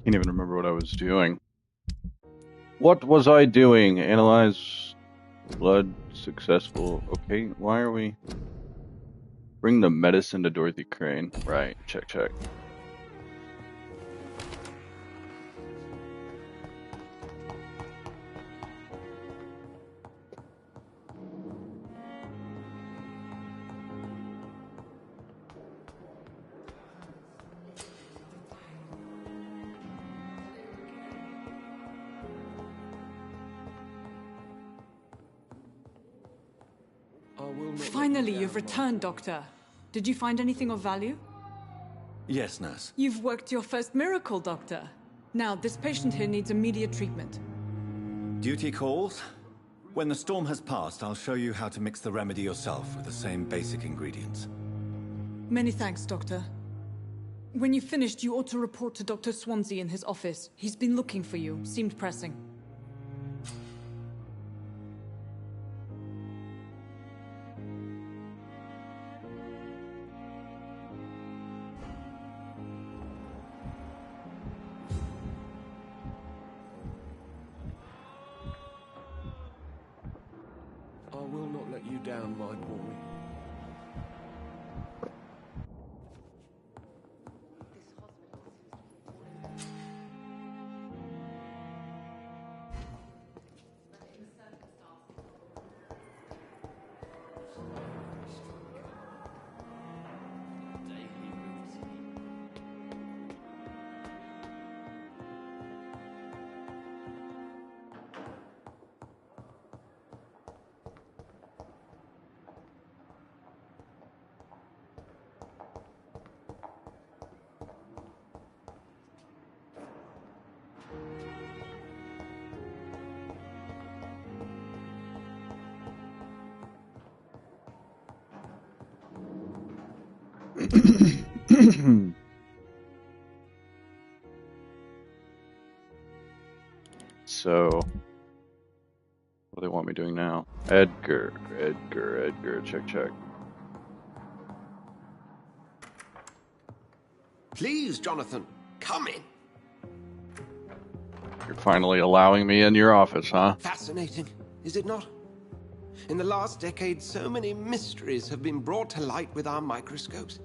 Can't even remember what I was doing. What was I doing? Analyze blood successful. Okay, why are we... Bring the medicine to Dorothy Crane. Right, check, check. Finally, you've returned, Doctor. Did you find anything of value? Yes, nurse. You've worked your first miracle, Doctor. Now, this patient here needs immediate treatment. Duty calls. When the storm has passed, I'll show you how to mix the remedy yourself with the same basic ingredients. Many thanks, Doctor. When you've finished, you ought to report to Dr. Swansea in his office. He's been looking for you. Seemed pressing. I will not let you down, my boy. So, what do they want me doing now? Edgar, check, check. Please, Jonathan, come in. You're finally allowing me in your office, huh? Fascinating, is it not? In the last decade, so many mysteries have been brought to light with our microscopes.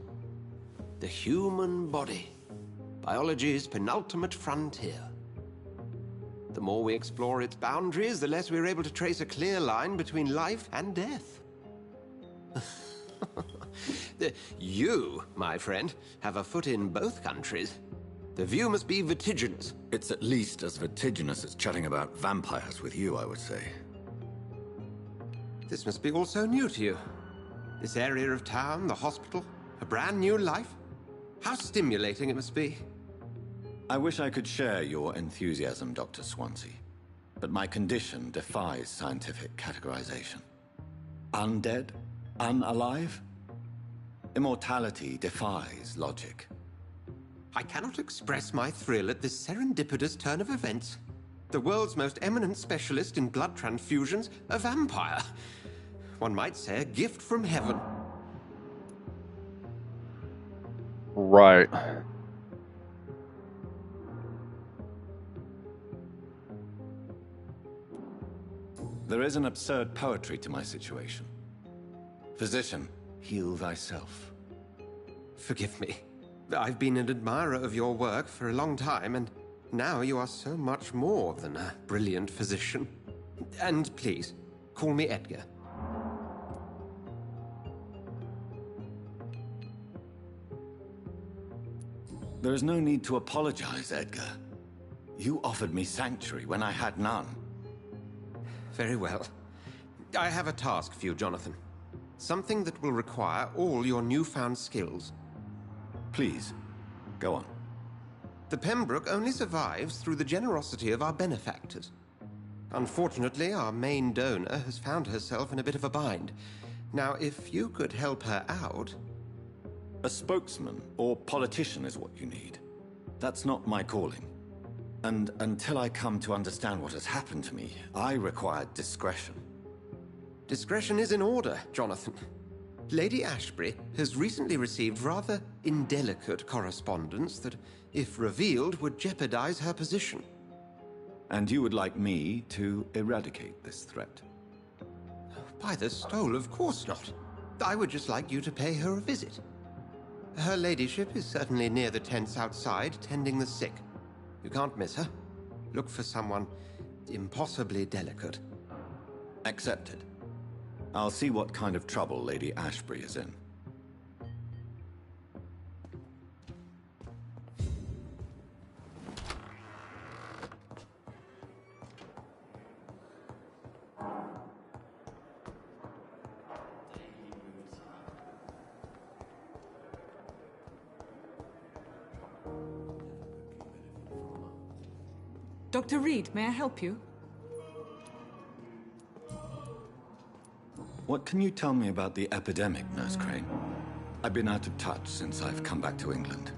The human body, biology's penultimate frontier. The more we explore its boundaries, the less we're able to trace a clear line between life and death. You, my friend, have a foot in both countries. The view must be vertiginous. It's at least as vertiginous as chatting about vampires with you, I would say. This must be all so new to you. This area of town, the hospital, a brand new life. How stimulating it must be. I wish I could share your enthusiasm, Dr. Swansea, but my condition defies scientific categorization. Undead? Unalive? Immortality defies logic. I cannot express my thrill at this serendipitous turn of events. The world's most eminent specialist in blood transfusions, a vampire. One might say a gift from heaven. Right. There is an absurd poetry to my situation. Physician, heal thyself. Forgive me. I've been an admirer of your work for a long time, and now you are so much more than a brilliant physician. And please, call me Edgar. There is no need to apologize, Edgar. You offered me sanctuary when I had none. Very well. I have a task for you, Jonathan. Something that will require all your newfound skills. Please, go on. The Pembroke only survives through the generosity of our benefactors. Unfortunately, our main donor has found herself in a bit of a bind. Now, if you could help her out... A spokesman or politician is what you need. That's not my calling. And until I come to understand what has happened to me, I require discretion. Discretion is in order, Jonathan. Lady Ashbury has recently received rather indelicate correspondence that, if revealed, would jeopardize her position. And you would like me to eradicate this threat? By the stole, of course not. I would just like you to pay her a visit. Her ladyship is certainly near the tents outside, tending the sick. You can't miss her. Look for someone impossibly delicate. Accepted. I'll see what kind of trouble Lady Ashbury is in. Dr. Reed, may I help you? What can you tell me about the epidemic, Nurse Crane? I've been out of touch since I've come back to England.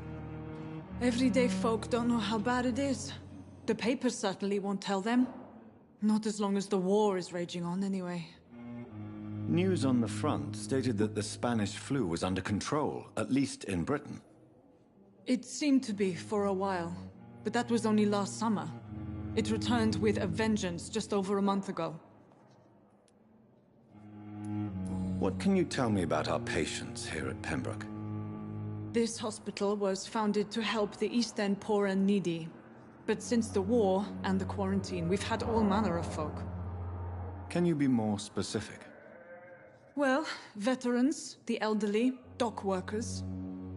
Everyday folk don't know how bad it is. The papers certainly won't tell them. Not as long as the war is raging on, anyway. News on the front stated that the Spanish flu was under control, at least in Britain. It seemed to be for a while, but that was only last summer. It returned with a vengeance just over a month ago. What can you tell me about our patients here at Pembroke? This hospital was founded to help the East End poor and needy. But since the war and the quarantine, we've had all manner of folk. Can you be more specific? Well, veterans, the elderly, dock workers.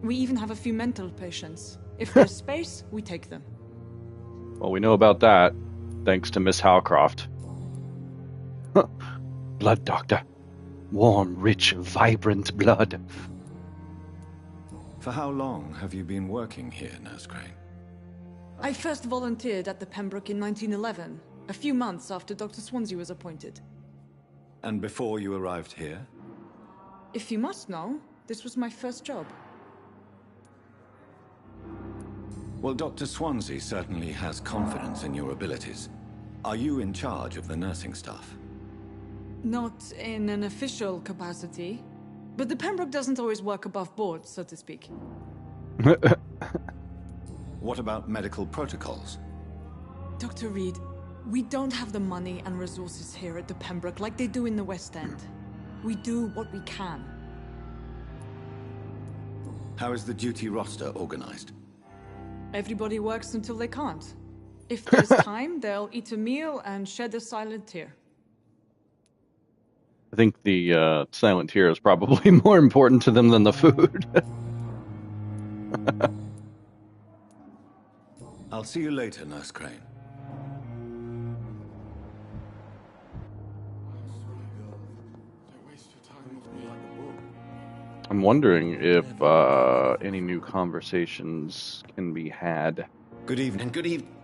We even have a few mental patients. If there's space, we take them. Well, we know about that, thanks to Miss Howcroft. Blood doctor. Warm, rich, vibrant blood. For how long have you been working here, Nurse Crane? I first volunteered at the Pembroke in 1911, a few months after Dr. Swansea was appointed. And before you arrived here? If you must know, this was my first job. Well, Dr. Swansea certainly has confidence in your abilities. Are you in charge of the nursing staff? Not in an official capacity, but the Pembroke doesn't always work above board, so to speak. What about medical protocols? Dr. Reed, we don't have the money and resources here at the Pembroke like they do in the West End. We do what we can. How is the duty roster organized? Everybody works until they can't. If there's time, they'll eat a meal and shed a silent tear. I think the silent tear is probably more important to them than the food. I'll see you later, Nurse Crane. I'm wondering if any new conversations can be had. Good evening. Good evening.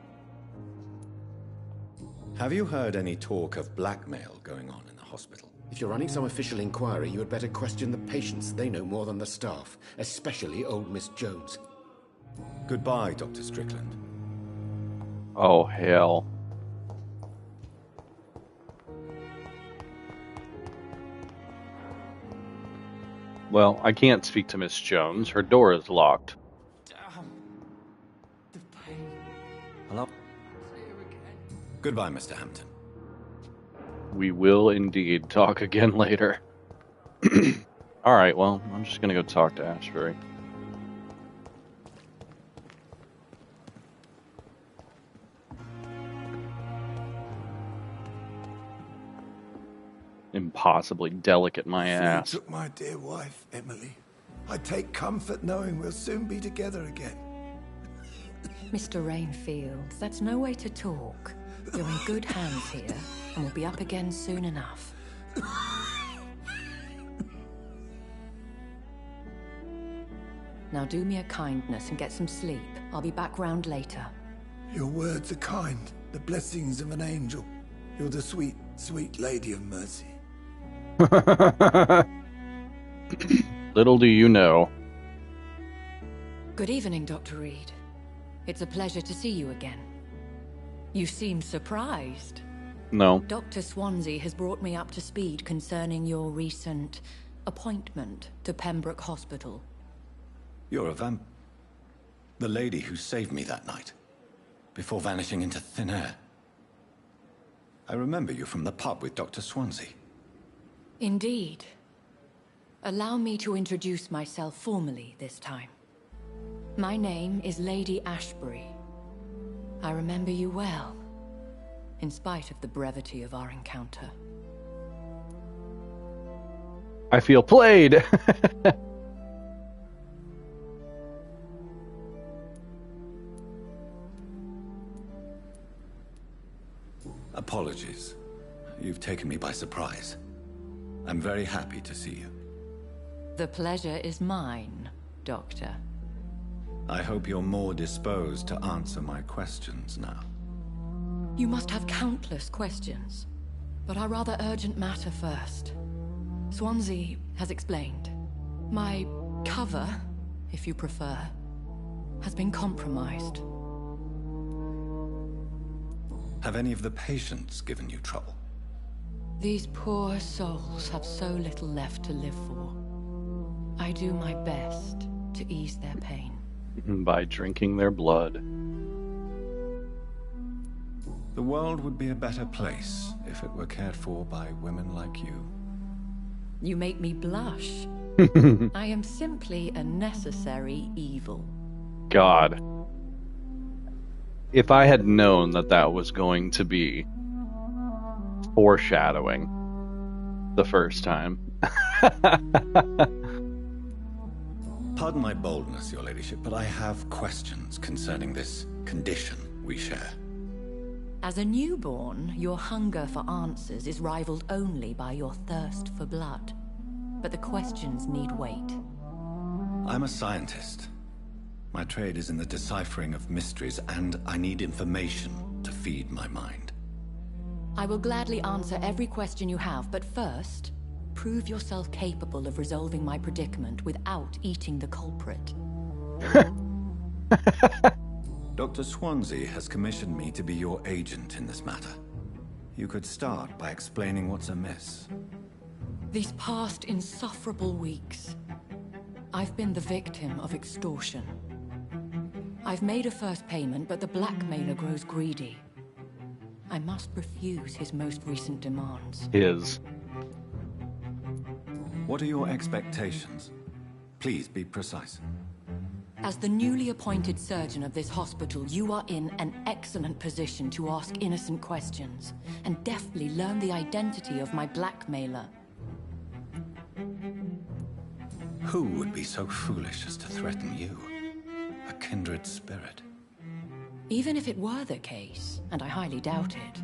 Have you heard any talk of blackmail going on in the hospital? If you're running some official inquiry, you had better question the patients. They know more than the staff, especially old Miss Jones. Goodbye, Dr. Strickland. Oh, hell. Well, I can't speak to Miss Jones. Her door is locked. Damn. The pain. Hello? Goodbye, Mr. Hampton. We will indeed talk again later. Alright, well, I'm just gonna go talk to Ashbury. Impossibly delicate, my ass. You took my dear wife, Emily. I take comfort knowing we'll soon be together again. Mr. Rainfield, that's no way to talk. You're in good hands here, and we'll be up again soon enough. Now do me a kindness and get some sleep. I'll be back round later. Your words are kind, the blessings of an angel. You're the sweet, sweet lady of mercy. Little do you know. Good evening, Dr. Reed. It's a pleasure to see you again. You seem surprised. No. Dr. Swansea has brought me up to speed concerning your recent appointment to Pembroke Hospital. You're a the lady who saved me that night, before vanishing into thin air. I remember you from the pub with Dr. Swansea. Indeed. Allow me to introduce myself formally this time. My name is Lady Ashbury. I remember you well, in spite of the brevity of our encounter. I feel played. Apologies. You've taken me by surprise. I'm very happy to see you. The pleasure is mine, Doctor. I hope you're more disposed to answer my questions now. You must have countless questions, but our rather urgent matter first. Swansea has explained. My cover, if you prefer, has been compromised. Have any of the patients given you trouble? These poor souls have so little left to live for. I do my best to ease their pain. By drinking their blood. The world would be a better place if it were cared for by women like you. You make me blush. I am simply a necessary evil. God. If I had known that that was going to be foreshadowing the first time. Pardon my boldness, your ladyship, but I have questions concerning this condition we share. As a newborn, your hunger for answers is rivaled only by your thirst for blood. But the questions need wait. I'm a scientist. My trade is in the deciphering of mysteries, and I need information to feed my mind. I will gladly answer every question you have, but first, prove yourself capable of resolving my predicament without eating the culprit. Dr. Swansea has commissioned me to be your agent in this matter. You could start by explaining what's amiss. These past insufferable weeks, I've been the victim of extortion. I've made a first payment, but the blackmailer grows greedy. I must refuse his most recent demands. What are your expectations? Please be precise. As the newly appointed surgeon of this hospital, you are in an excellent position to ask innocent questions and deftly learn the identity of my blackmailer. Who would be so foolish as to threaten you? A kindred spirit. Even if it were the case, and I highly doubt it,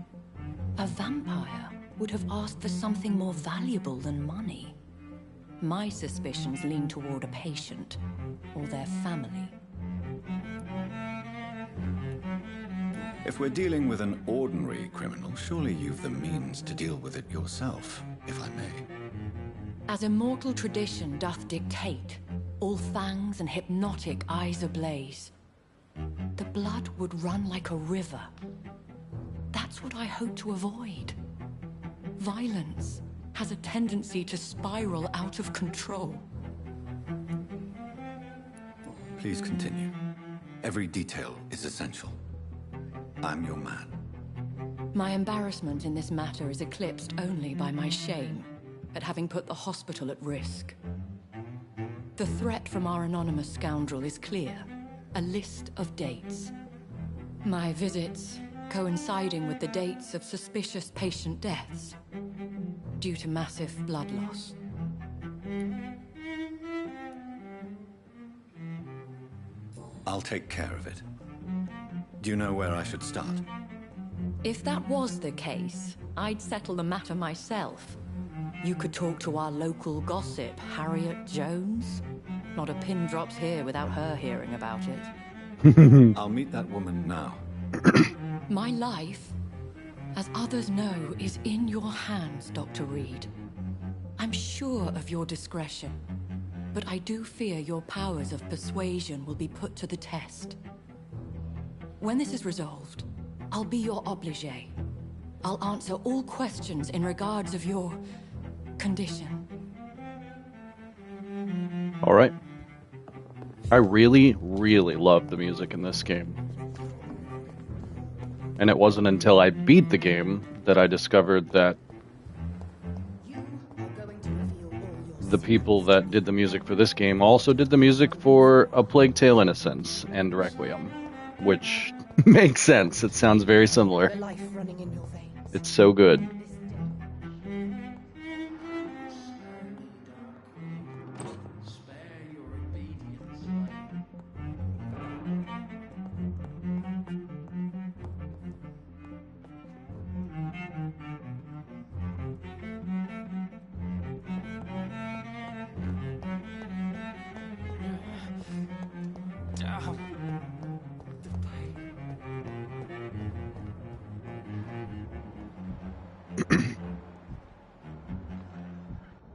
a vampire would have asked for something more valuable than money. My suspicions lean toward a patient, or their family. If we're dealing with an ordinary criminal, surely you've the means to deal with it yourself, if I may. As immortal tradition doth dictate, all fangs and hypnotic eyes ablaze, the blood would run like a river. That's what I hope to avoid. Violence has a tendency to spiral out of control. Please continue. Every detail is essential. I'm your man. My embarrassment in this matter is eclipsed only by my shame at having put the hospital at risk. The threat from our anonymous scoundrel is clear. A list of dates. My visits coinciding with the dates of suspicious patient deaths due to massive blood loss. I'll take care of it. Do you know where I should start? If that was the case, I'd settle the matter myself. You could talk to our local gossip, Harriet Jones. Not a pin drops here without her hearing about it. I'll meet that woman now. My life, as others know, is in your hands, Dr. Reed. I'm sure of your discretion, but I do fear your powers of persuasion will be put to the test. When this is resolved, I'll be your obligé. I'll answer all questions in regards of your condition. All right. I really, really love the music in this game. And it wasn't until I beat the game that I discovered that the people that did the music for this game also did the music for A Plague Tale: Innocence and Requiem, which makes sense. It sounds very similar. It's so good.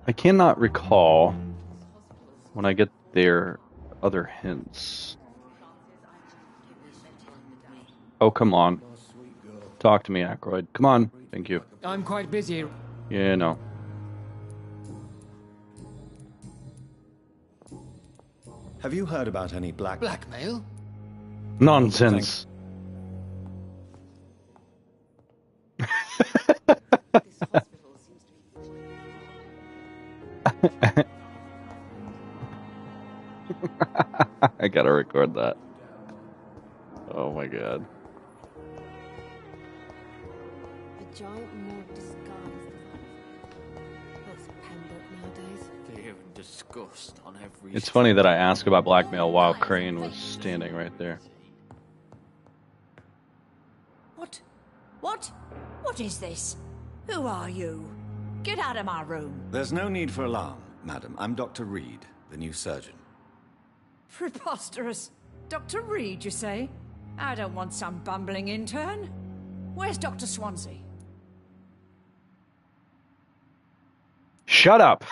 I cannot recall when I get there other hints. Oh, come on. Talk to me, Aykroyd. Come on. Thank you. I'm quite busy. Yeah, no. Have you heard about any Blackmail? Nonsense. I gotta record that. Oh my god. A giant mug disguised as pembroke nowadays. Fear and disgust on every. It's funny that I asked about blackmail while Crane was standing right there. What? What? What is this? Who are you? Get out of my room. There's no need for alarm, madam. I'm Dr. Reed, the new surgeon. Preposterous. Dr. Reed, you say? I don't want some bumbling intern. Where's Dr. Swansea? Shut up!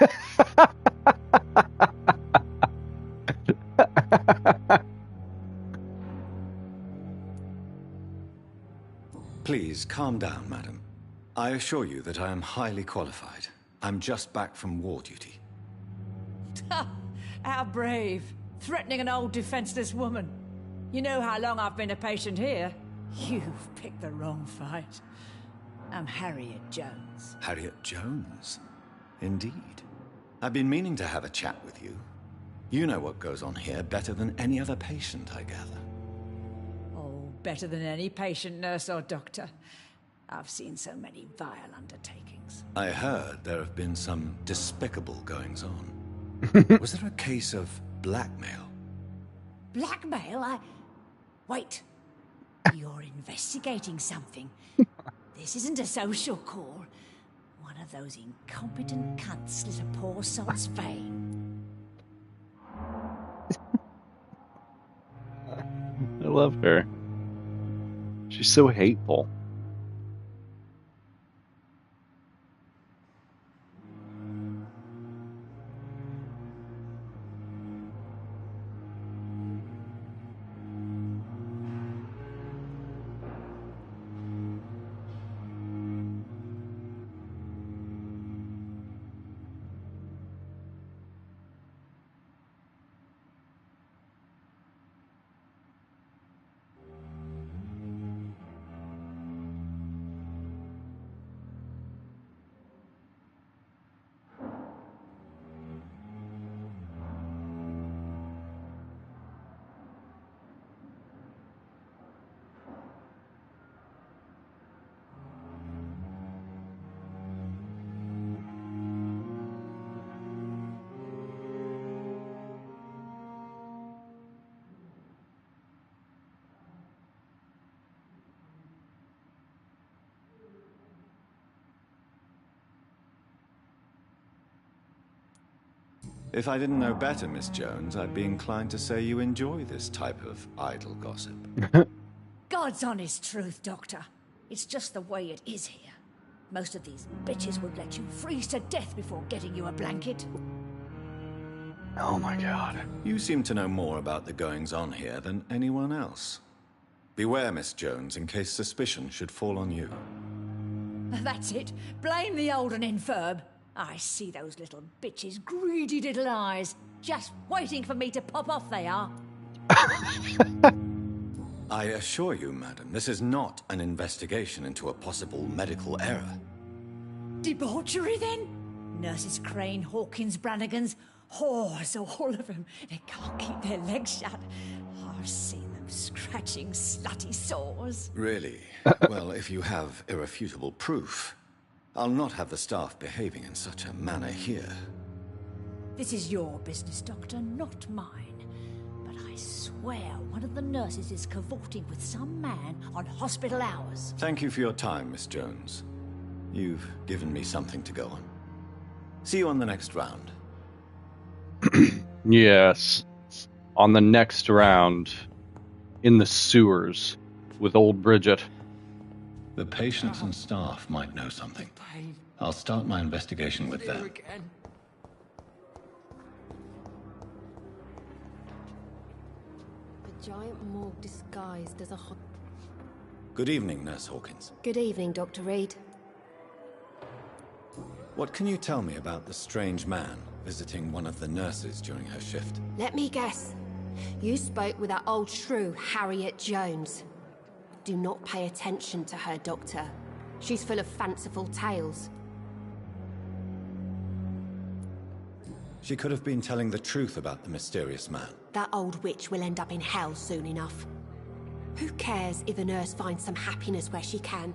Please, calm down, madam. I assure you that I am highly qualified. I'm just back from war duty. How brave. Threatening an old defenseless woman. You know how long I've been a patient here? You've picked the wrong fight. I'm Harriet Jones. Harriet Jones? Indeed. I've been meaning to have a chat with you. You know what goes on here better than any other patient, I gather. Oh, better than any patient, nurse or doctor. I've seen so many vile undertakings. I heard there have been some despicable goings-on. Was there a case of blackmail? Blackmail? Wait. You're investigating something. This isn't a social call. One of those incompetent cunts slit a poor soul's vein. I love her. She's so hateful. If I didn't know better, Miss Jones, I'd be inclined to say you enjoy this type of idle gossip. God's honest truth, Doctor. It's just the way it is here. Most of these bitches would let you freeze to death before getting you a blanket. Oh my god. You seem to know more about the goings-on here than anyone else. Beware, Miss Jones, in case suspicion should fall on you. That's it. Blame the old and infirm. I see those little bitches' greedy little eyes. Just waiting for me to pop off, they are. I assure you, madam, this is not an investigation into a possible medical error. Debauchery, then? Nurses Crane, Hawkins, Brannigans, whores, all of them. They can't keep their legs shut. I've seen them scratching slutty sores. Really? Well, if you have irrefutable proof, I'll not have the staff behaving in such a manner here. This is your business, Doctor, not mine. But I swear one of the nurses is cavorting with some man on hospital hours. Thank you for your time, Miss Jones. You've given me something to go on. See you on the next round. Yes. On the next round. In the sewers. With old Bridget. The patients and staff might know something. I'll start my investigation with them. A giant morgue disguised as a hot... Good evening, Nurse Hawkins. Good evening, Dr. Reed. What can you tell me about the strange man visiting one of the nurses during her shift? Let me guess. You spoke with that old shrew, Harriet Jones. Do not pay attention to her, Doctor. She's full of fanciful tales. She could have been telling the truth about the mysterious man. That old witch will end up in hell soon enough. Who cares if a nurse finds some happiness where she can?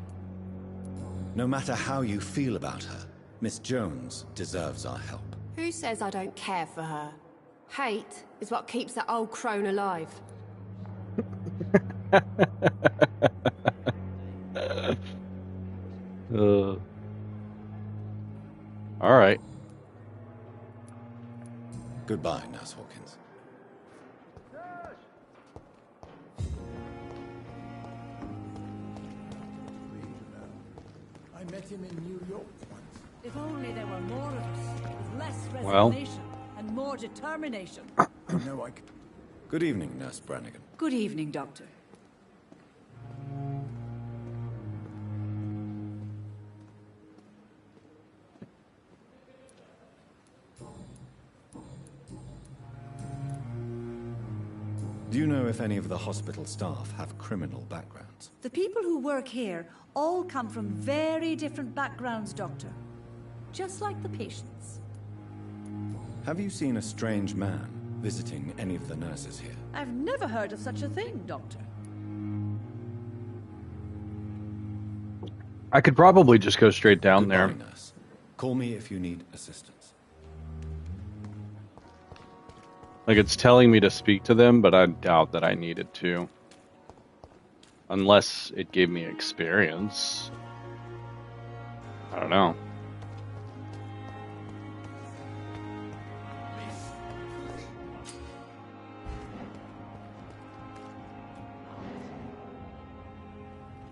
No matter how you feel about her, Miss Jones deserves our help. Who says I don't care for her? Hate is what keeps that old crone alive. All right. Goodbye, Nurse Hawkins. I met him in New York once. If only there were more of us, with less Well. resignation and more determination. I know I could... Good evening, Nurse Brannigan. Good evening, Doctor. Do you know if any of the hospital staff have criminal backgrounds? The people who work here all come from very different backgrounds, Doctor. Just like the patients. Have you seen a strange man visiting any of the nurses here? I've never heard of such a thing, Doctor. I could probably just go straight down Goodbye, there. Nurse. Call me if you need assistance. Like, it's telling me to speak to them, but I doubt that I needed to. Unless it gave me experience. I don't know.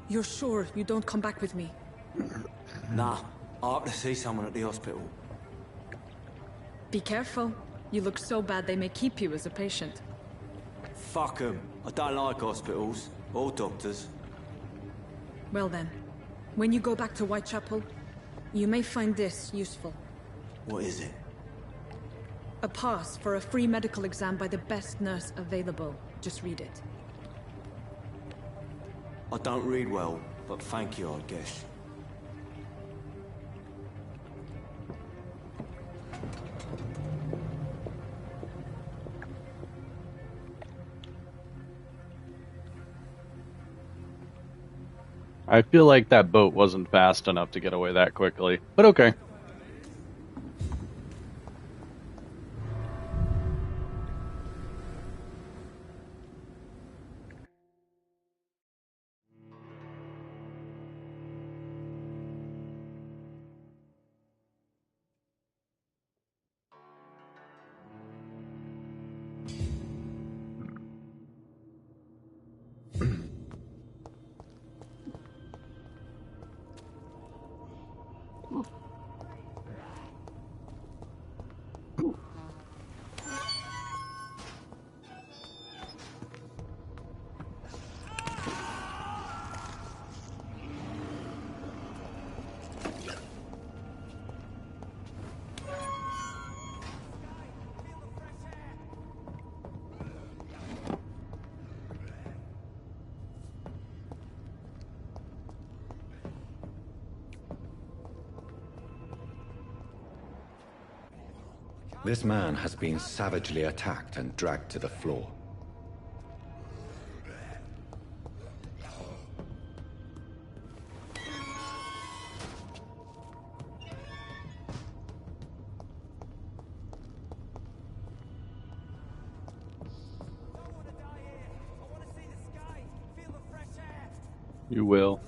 You're sure you don't come back with me? Nah, I have to see someone at the hospital. Be careful. You look so bad they may keep you as a patient. Fuck 'em. I don't like hospitals or doctors. Well then, when you go back to Whitechapel, you may find this useful. What is it? A pass for a free medical exam by the best nurse available. Just read it. I don't read well, but thank you, I guess. I feel like that boat wasn't fast enough to get away that quickly, but okay. This man has been savagely attacked and dragged to the floor. You will.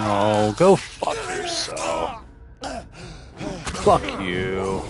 Oh, go fuck yourself. Fuck you.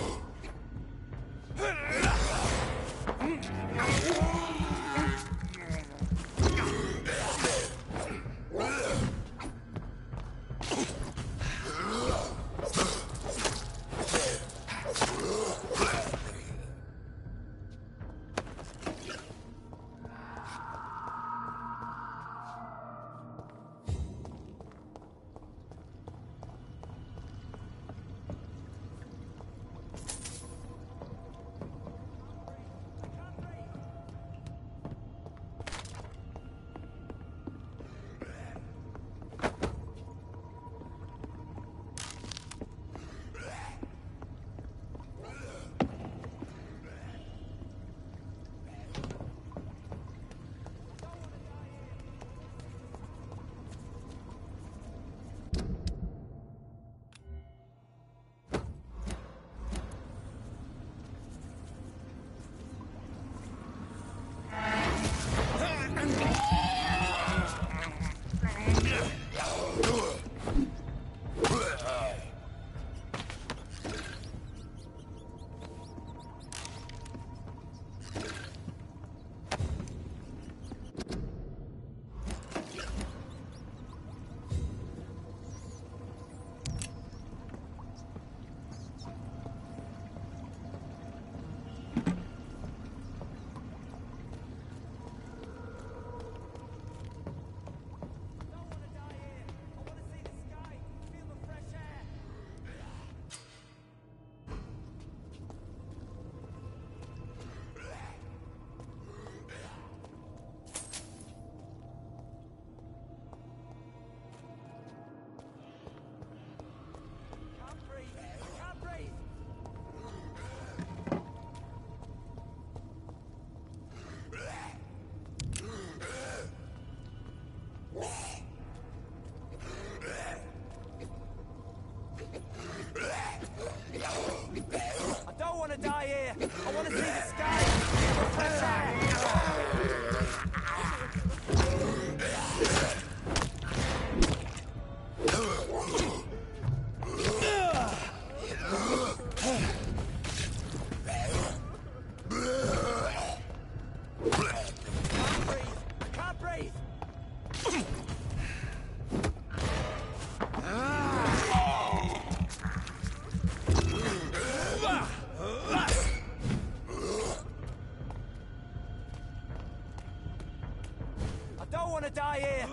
stay here.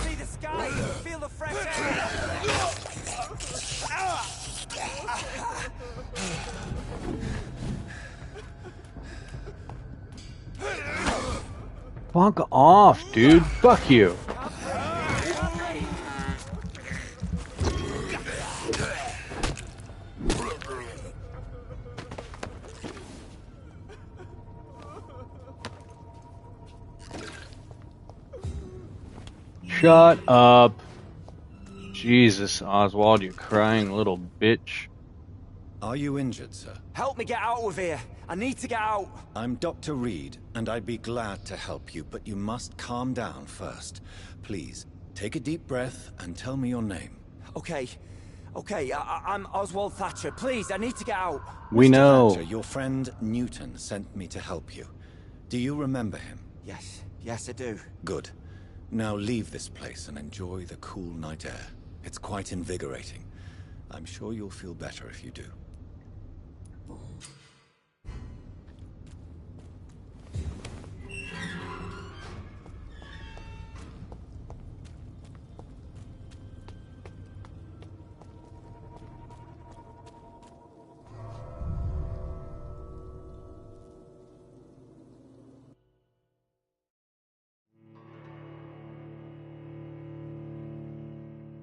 See the sky, feel the fresh air. Fuck off, dude. Fuck you. Shut up. Jesus, Oswald, you crying little bitch. Are you injured, sir? Help me get out of here. I need to get out. I'm Dr. Reed, and I'd be glad to help you, but you must calm down first. Please, take a deep breath and tell me your name. Okay. I'm Oswald Thatcher. Please, I need to get out. We Mr. know. Thatcher, your friend Newton sent me to help you. Do you remember him? Yes, I do. Good. Now leave this place and enjoy the cool night air. It's quite invigorating. I'm sure you'll feel better if you do.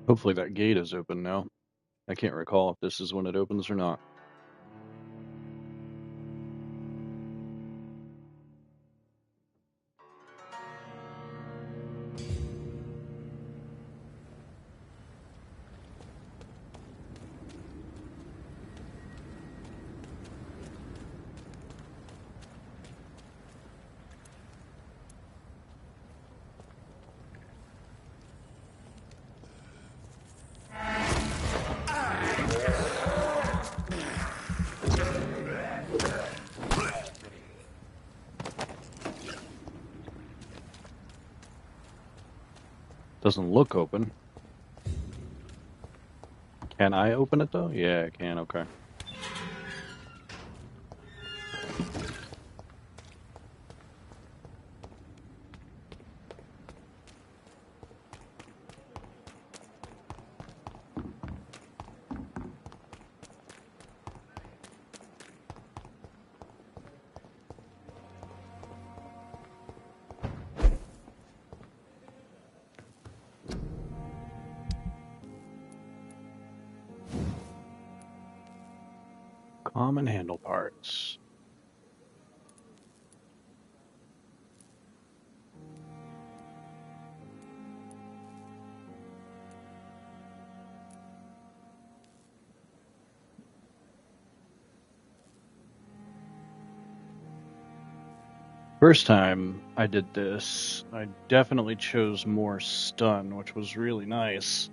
Hopefully that gate is open now. I can't recall if this is when it opens or not. Doesn't look open. Can I open it though? Yeah, I can, okay. Common handle parts. First time I did this, I definitely chose more stun, which was really nice.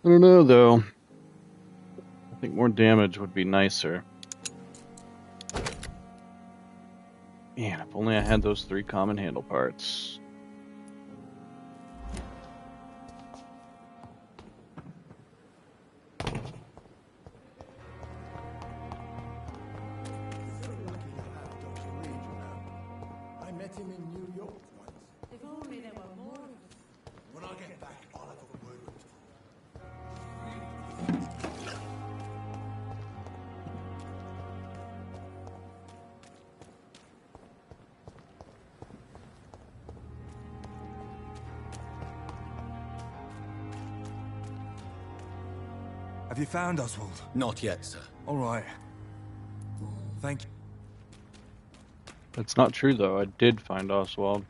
I don't know though. I think more damage would be nicer. Man, if only I had those 3 common handle parts. I met him in New York once. If only there were more of them. When I get back, I'll have a word with him. Have you found Oswald? Not yet, sir. All right. Thank you. That's not true though. I did find Oswald.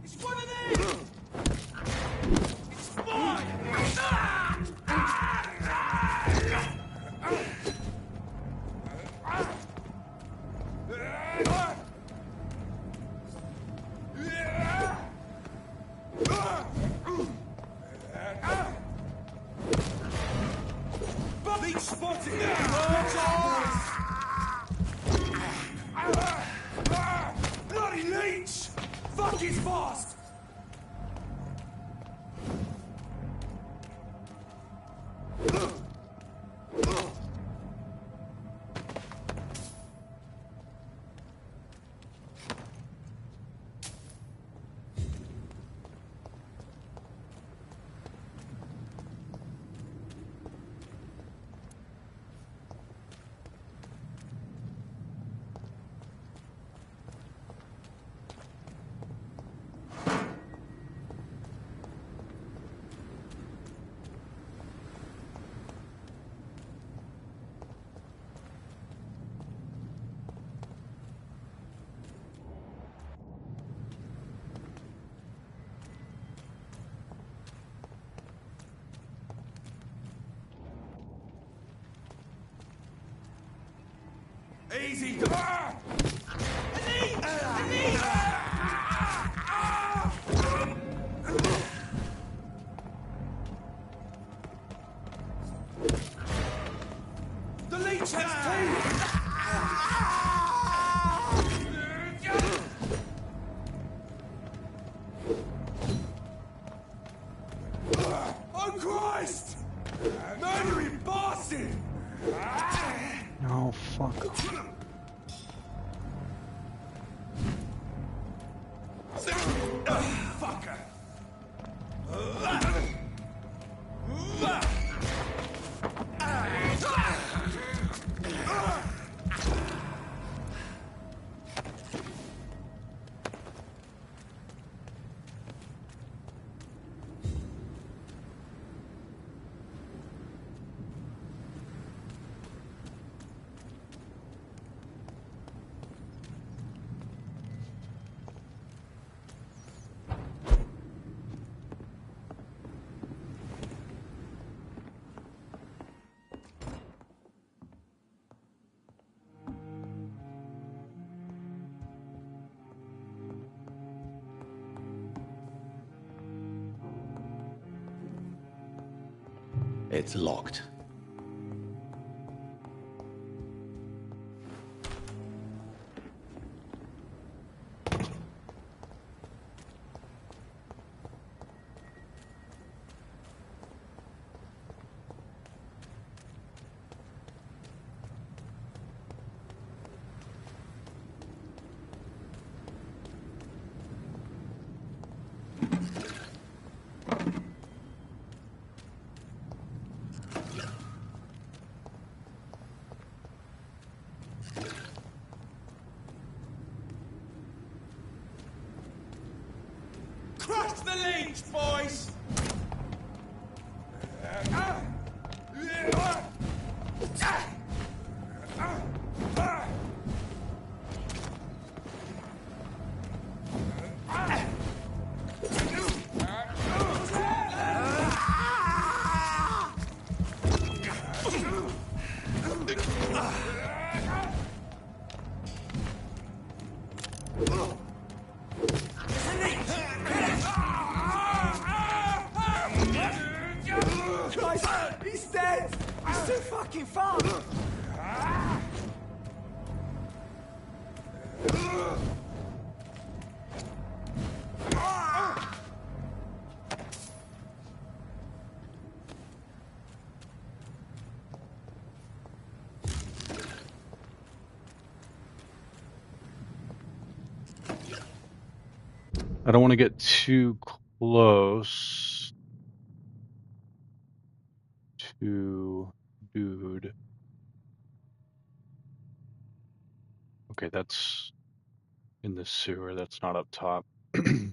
It's one of them! It's mine! Leech spotted! Easy. The leech has teeth! Oh Christ! Murdering bastard! No, fuck. Fucker! It's locked. Crush the leech, boys! Christ, he's dead! He's too fucking far! I don't want to get too close to dude. Okay, that's in the sewer. That's not up top. I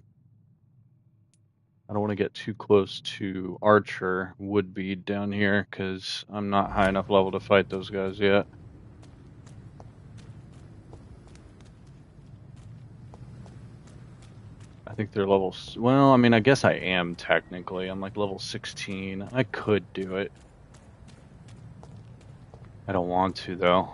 don't want to get too close to Archer, would be down here, because I'm not high enough level to fight those guys yet. I think they're level... Well, I mean, I guess I am technically. I'm like level 16. I could do it. I don't want to, though.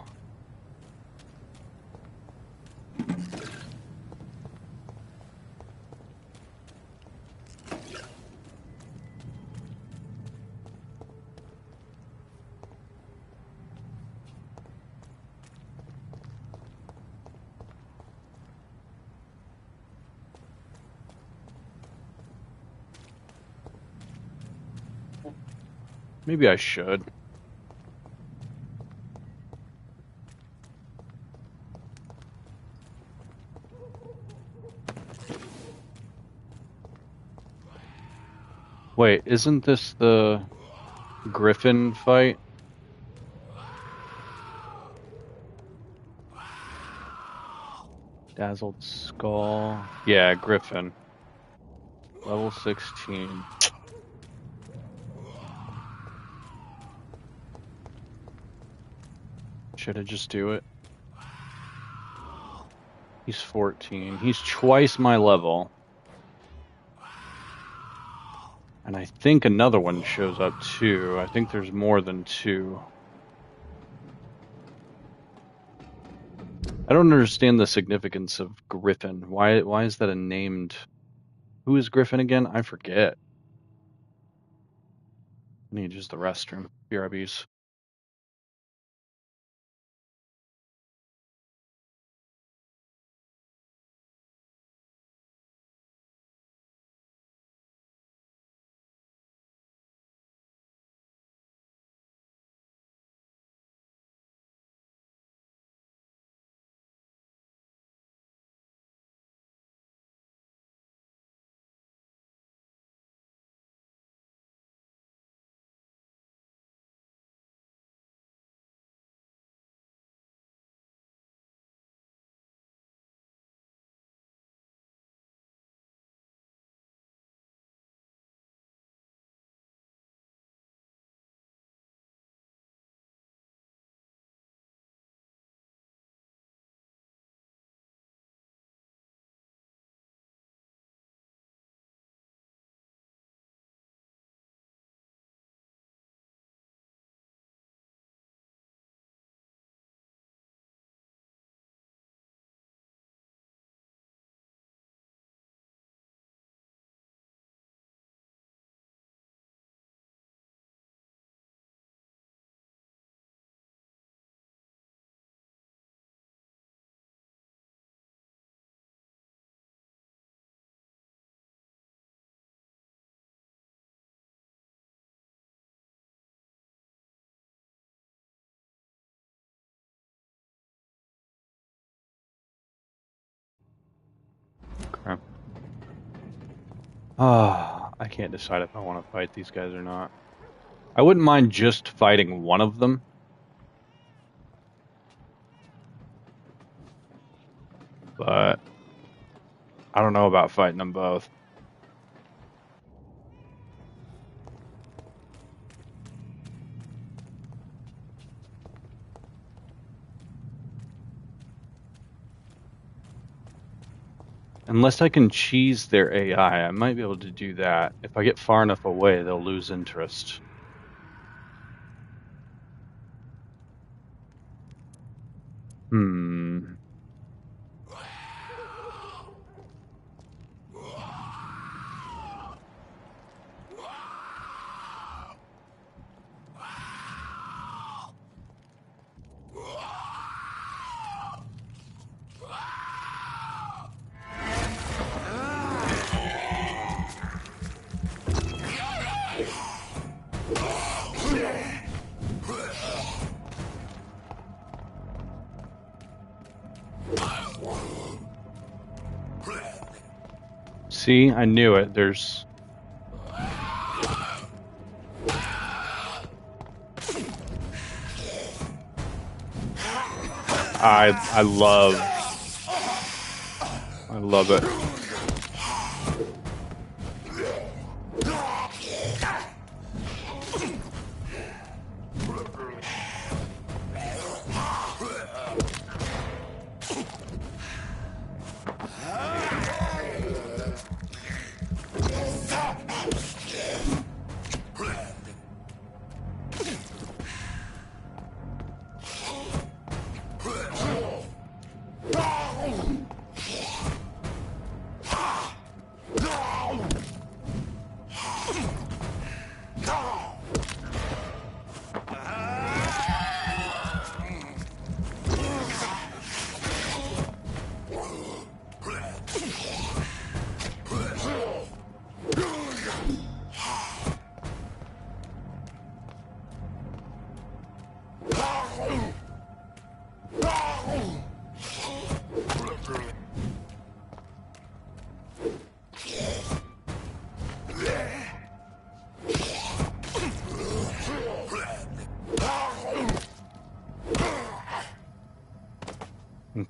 Maybe I should. Wait, isn't this the Griffin fight? Dazzled Skull. Yeah, Griffin. Level 16. Should I just do it? He's 14. He's twice my level. And I think another one shows up too. I think there's more than two. I don't understand the significance of Griffin. Why is that a named... Who is Griffin again? I forget. I need to use the restroom. BRBs. Okay. I can't decide if I want to fight these guys or not. I wouldn't mind just fighting one of them. But I don't know about fighting them both. Unless I can cheese their AI, I might be able to do that. If I get far enough away, they'll lose interest. Hmm. See, I knew it. There's... I love it.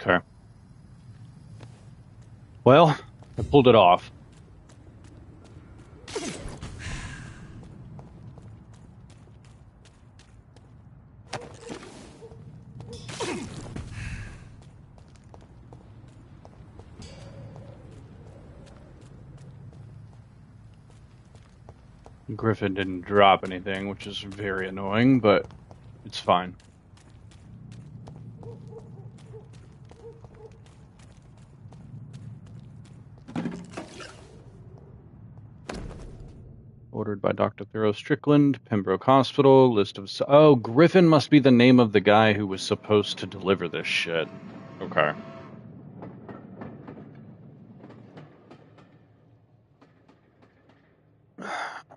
Okay. Well, I pulled it off. Griffin didn't drop anything, which is very annoying, but it's fine. Ordered by Dr. Thoreau Strickland, Pembroke Hospital, list of... Oh, Griffin must be the name of the guy who was supposed to deliver this shit. Okay.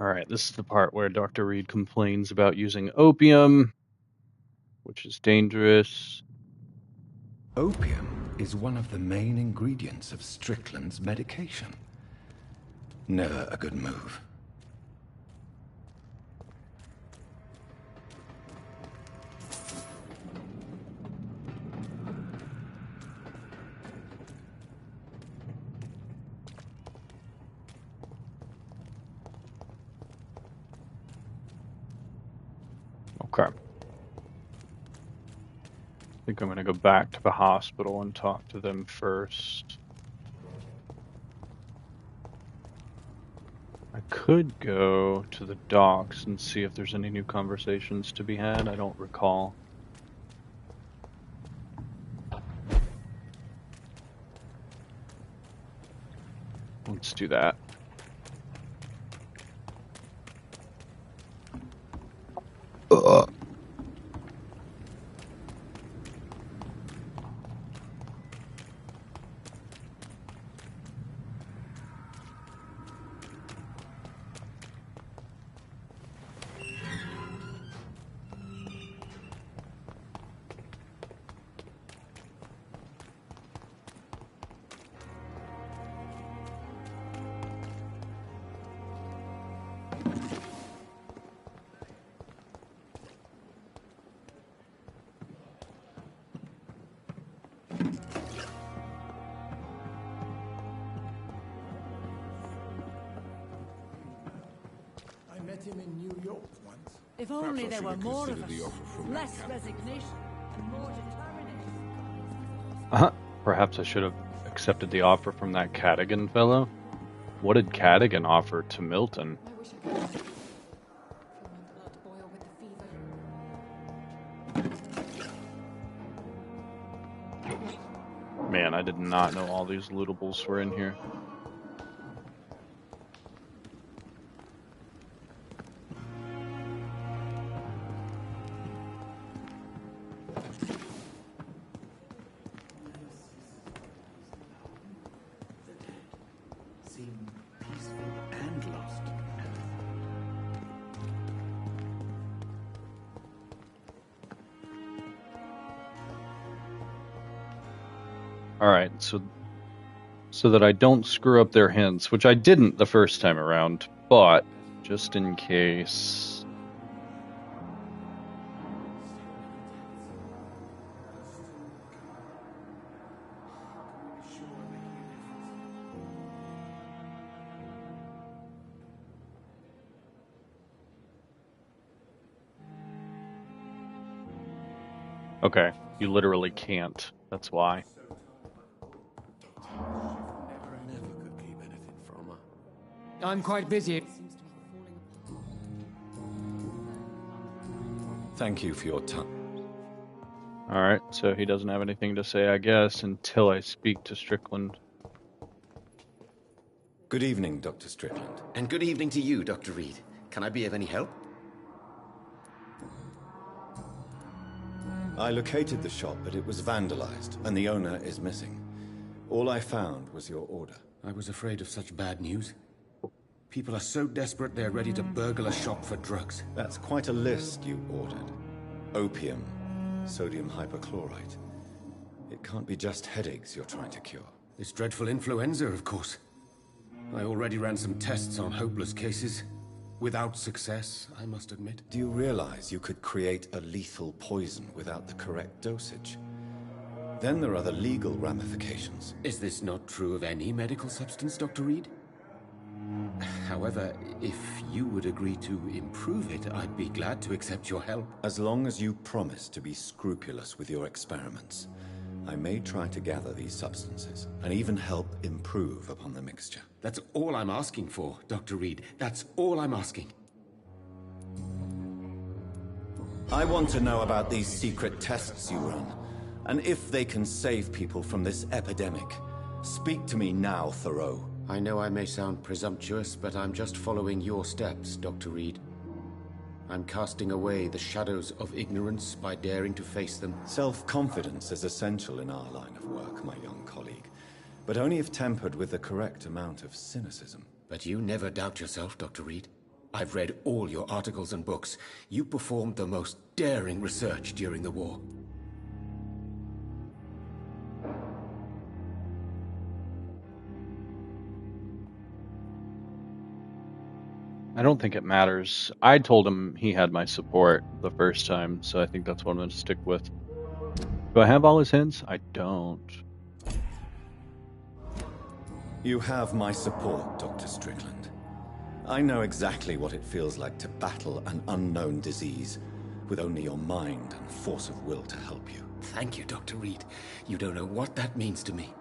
Alright, this is the part where Dr. Reed complains about using opium, which is dangerous. Opium is one of the main ingredients of Strickland's medication. Never a good move. Okay. I think I'm going to go back to the hospital and talk to them first. I could go to the docks and see if there's any new conversations to be had. I don't recall. Let's do that. Him in New York once. If only there were more of us. Less resignation and more determination. Perhaps I should have accepted the offer from that Cadigan fellow. What did Cadigan offer to Milton? I wish I could. Feel my blood boil with the fever. Man, I did not know all these lootables were in here. Alright, so that I don't screw up their hints, which I didn't the first time around, but just in case. Okay, you literally can't. That's why. I'm quite busy. Thank you for your time. Alright, so he doesn't have anything to say, I guess, until I speak to Strickland. Good evening, Dr. Strickland. And good evening to you, Dr. Reed. Can I be of any help? I located the shop, but it was vandalized, and the owner is missing. All I found was your order. I was afraid of such bad news. People are so desperate they're ready to burgle a shop for drugs. That's quite a list you ordered. Opium, sodium hypochlorite. It can't be just headaches you're trying to cure. This dreadful influenza, of course. I already ran some tests on hopeless cases. Without success, I must admit. Do you realize you could create a lethal poison without the correct dosage? Then there are the legal ramifications. Is this not true of any medical substance, Dr. Reed? However, if you would agree to improve it, I'd be glad to accept your help. As long as you promise to be scrupulous with your experiments, I may try to gather these substances, and even help improve upon the mixture. That's all I'm asking for, Dr. Reed. That's all I'm asking. I want to know about these secret tests you run, and if they can save people from this epidemic. Speak to me now, Thoreau. I know I may sound presumptuous, but I'm just following your steps, Dr. Reed. I'm casting away the shadows of ignorance by daring to face them. Self-confidence is essential in our line of work, my young colleague, but only if tempered with the correct amount of cynicism. But you never doubt yourself, Dr. Reed. I've read all your articles and books. You performed the most daring research during the war. I don't think it matters. I told him he had my support the first time, so I think that's what I'm going to stick with. Do I have all his hints? I don't. You have my support, Dr. Strickland. I know exactly what it feels like to battle an unknown disease with only your mind and force of will to help you. Thank you, Dr. Reed. You don't know what that means to me.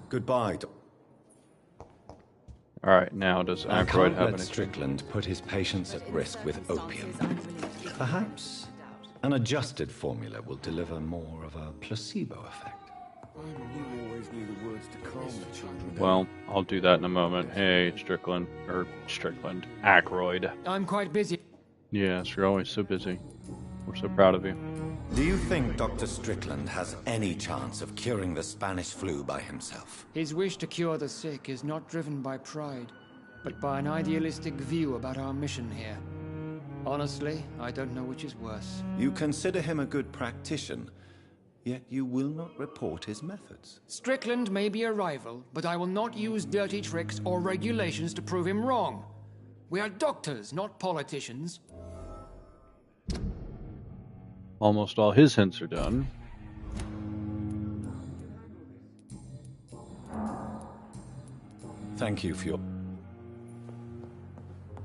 Goodbye, Alright, now does I Aykroyd can't have let anything? Strickland put his patients at risk with opium. Perhaps an adjusted formula will deliver more of a placebo effect. Well, I'll do that in a moment. Hey, Strickland. Aykroyd. I'm quite busy. Yes, you're always so busy. We're so proud of you. Do you think Dr. Strickland has any chance of curing the Spanish flu by himself? His wish to cure the sick is not driven by pride, but by an idealistic view about our mission here. Honestly, I don't know which is worse. You consider him a good practitioner, yet you will not report his methods. Strickland may be a rival, but I will not use dirty tricks or regulations to prove him wrong. We are doctors, not politicians. Almost all his hints are done. Thank you for your...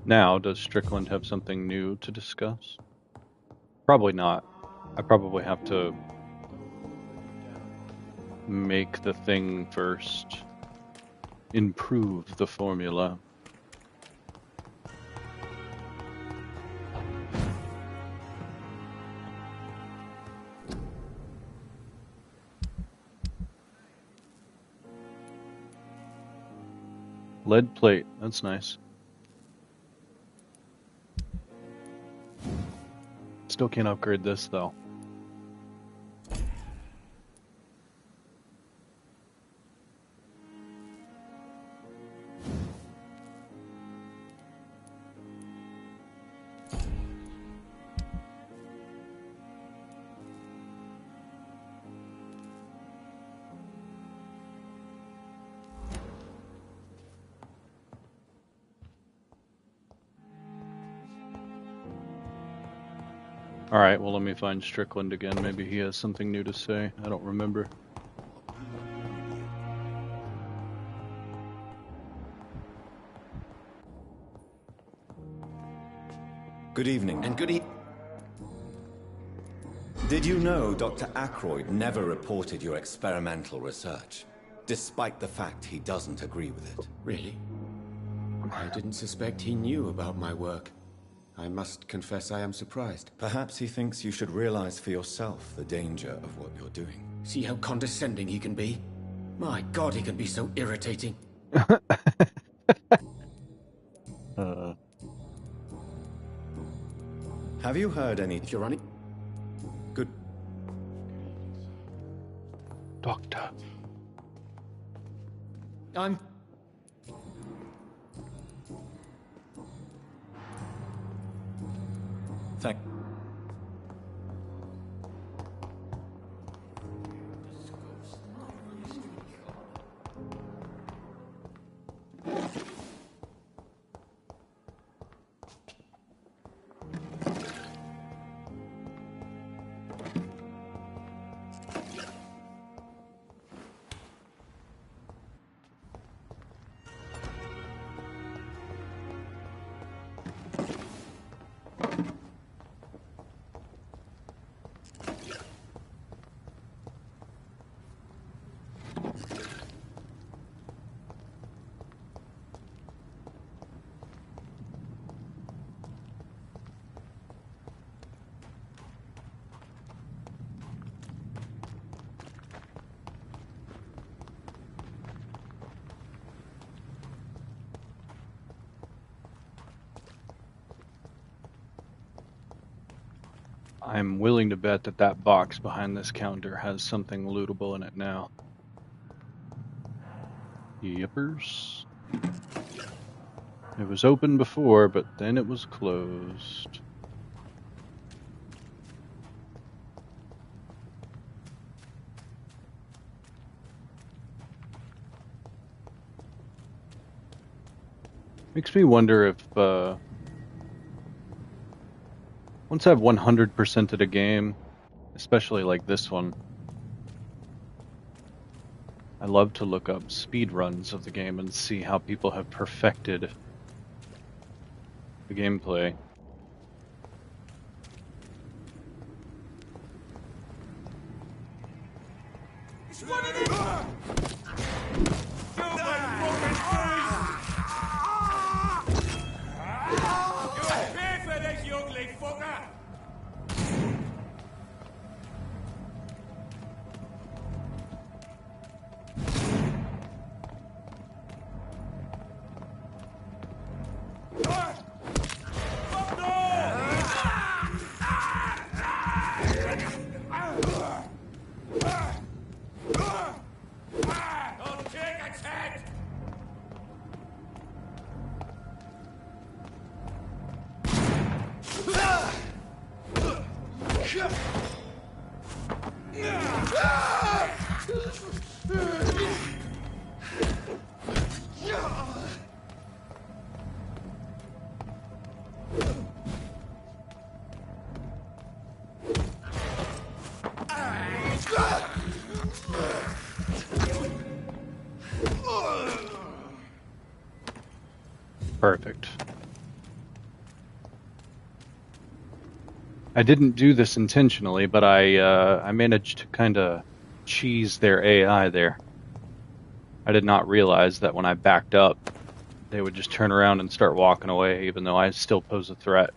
Now, does Strickland have something new to discuss? Probably not. I probably have to make the thing first. Improve the formula. Lead plate, that's nice. Still can't upgrade this though. Alright, well let me find Strickland again. Maybe he has something new to say. I don't remember. Good evening. And good evening. Did you know Dr. Aykroyd never reported your experimental research, despite the fact he doesn't agree with it? Really? I didn't suspect he knew about my work. I must confess I am surprised. Perhaps he thinks you should realize for yourself the danger of what you're doing. See how condescending he can be? My God, he can be so irritating. Have you heard any... If you're running... Good... Doctor. I'm... Thank... I'm willing to bet that that box behind this counter has something lootable in it now. Yippers. It was open before, but then it was closed. Makes me wonder if, once I've 100%ed a game, especially like this one, I love to look up speed runs of the game and see how people have perfected the gameplay. Perfect. I didn't do this intentionally, but I managed to kind of cheese their AI there. I did not realize that when I backed up, they would just turn around and start walking away, even though I still pose a threat.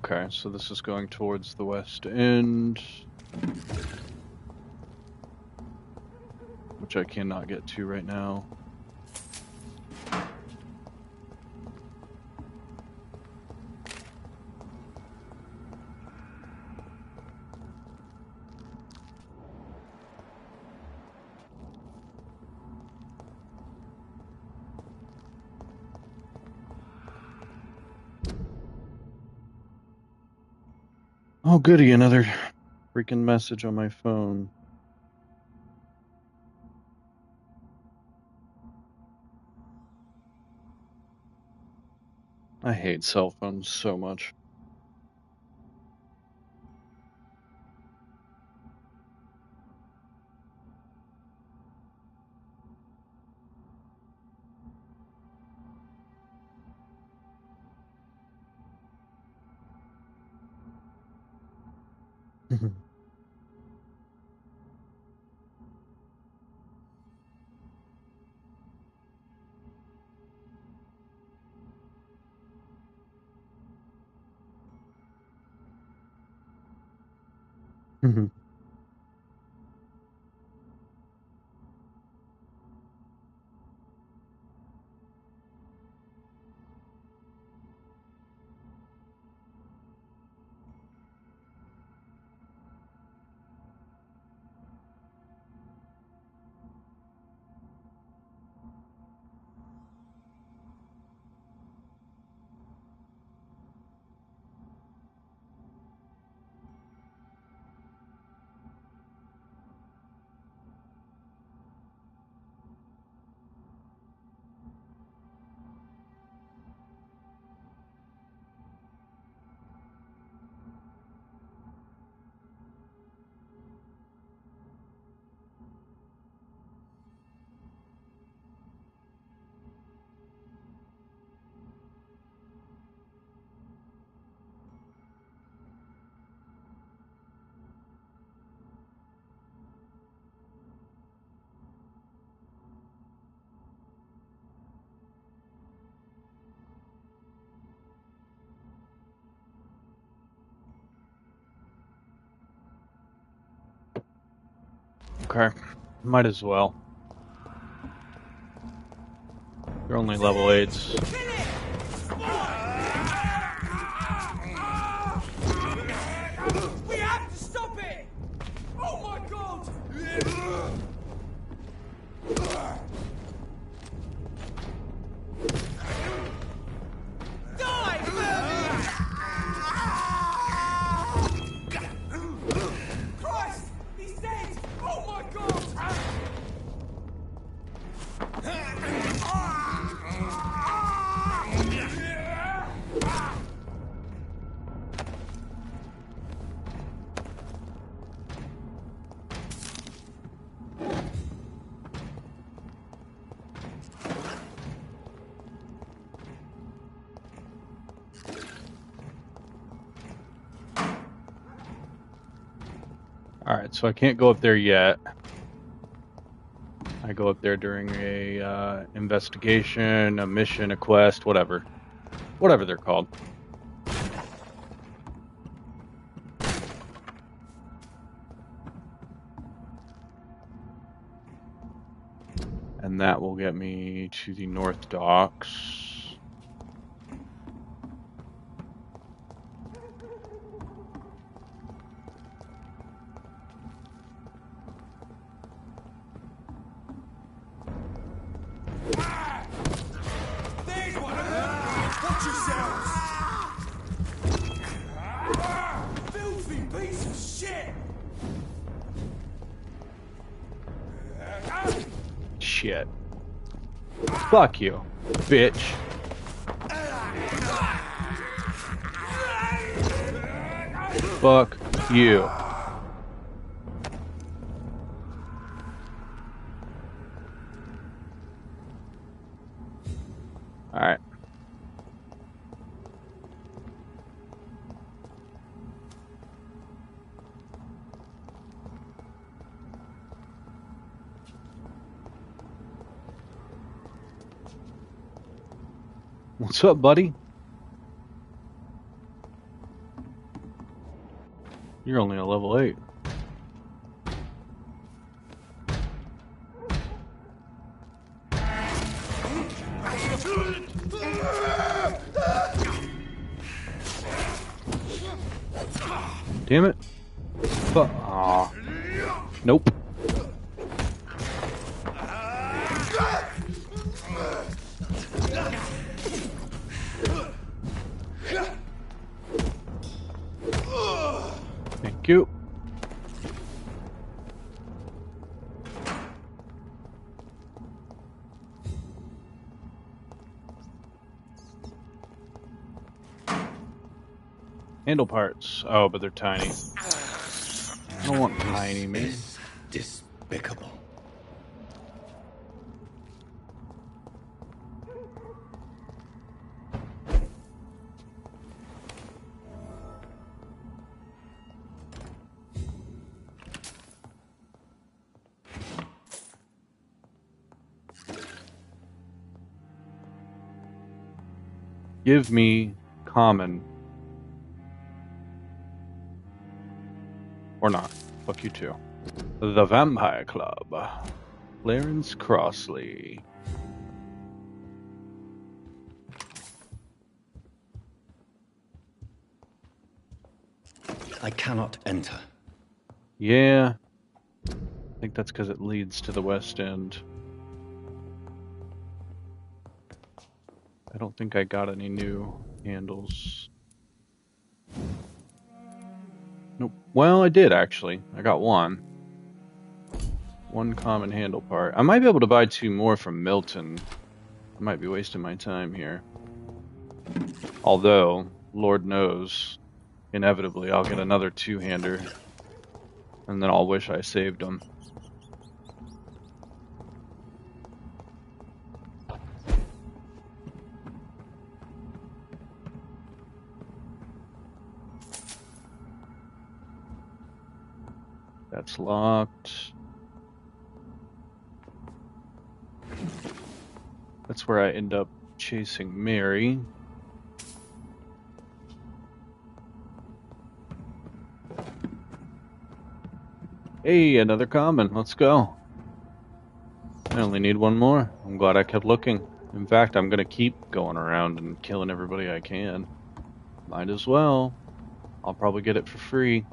Okay, so this is going towards the west end, which I cannot get to right now. Oh goody, another freaking message on my phone. I hate cell phones so much. Okay. Might as well. They're only level 8s. We have to stop it! Oh my god! Die, Christ! He's dead! Oh my god! Alright, so I can't go up there yet. I go up there during a investigation, a mission, a quest, whatever. Whatever they're called. And that will get me to the North Docks. There's one of them! Watch yourselves! Filthy piece of shit! Shit. Fuck you, bitch. Fuck you. Alright. What's up, buddy? You're only a level 8. Damn it. Aw. Nope. Thank you. Handle parts. Oh, but they're tiny. I don't want tiny, man. Is despicable. Give me common. Or not. Fuck you too. The Vampire Club. Clarence Crossley. I cannot enter. Yeah. I think that's because it leads to the West End. I don't think I got any new handles. Nope. Well, I did actually. I got one. One common handle part. I might be able to buy 2 more from Milton. I might be wasting my time here. Although, Lord knows, inevitably I'll get another 2-hander. And then I'll wish I saved them. That's locked. That's where I end up chasing Mary. Hey, another common. Let's go. I only need one more. I'm glad I kept looking. In fact, I'm gonna keep going around and killing everybody I can. Might as well. I'll probably get it for free.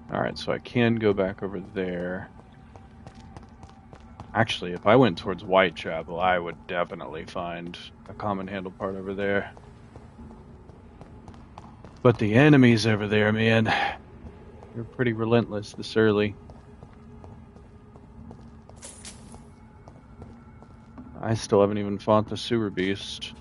Alright, so I can go back over there. Actually, if I went towards Whitechapel, I would definitely find a common handle part over there. But the enemies over there, man, they're pretty relentless this early. I still haven't even fought the sewer beast.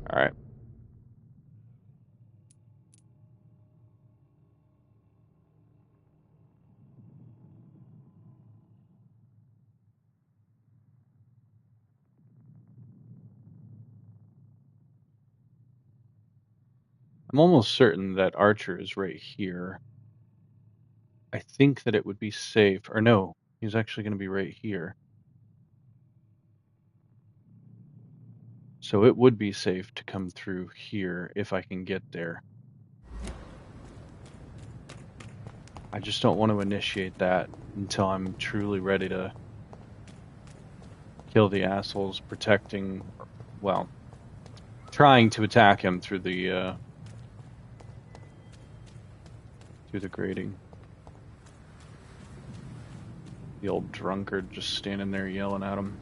Alright. I'm almost certain that Archer is right here. I think that it would be safe, or no, he's actually going to be right here. So it would be safe to come through here if I can get there. I just don't want to initiate that until I'm truly ready to kill the assholes protecting, well, trying to attack him through the grating. The old drunkard just standing there yelling at him.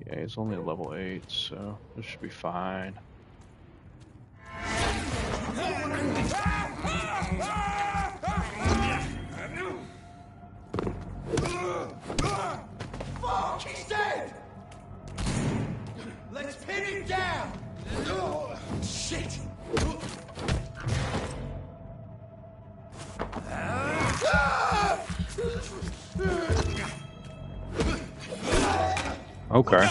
Yeah, he's only at level 8, so this should be fine. Fuck! He's dead! Let's pin him down! Shit! Okay.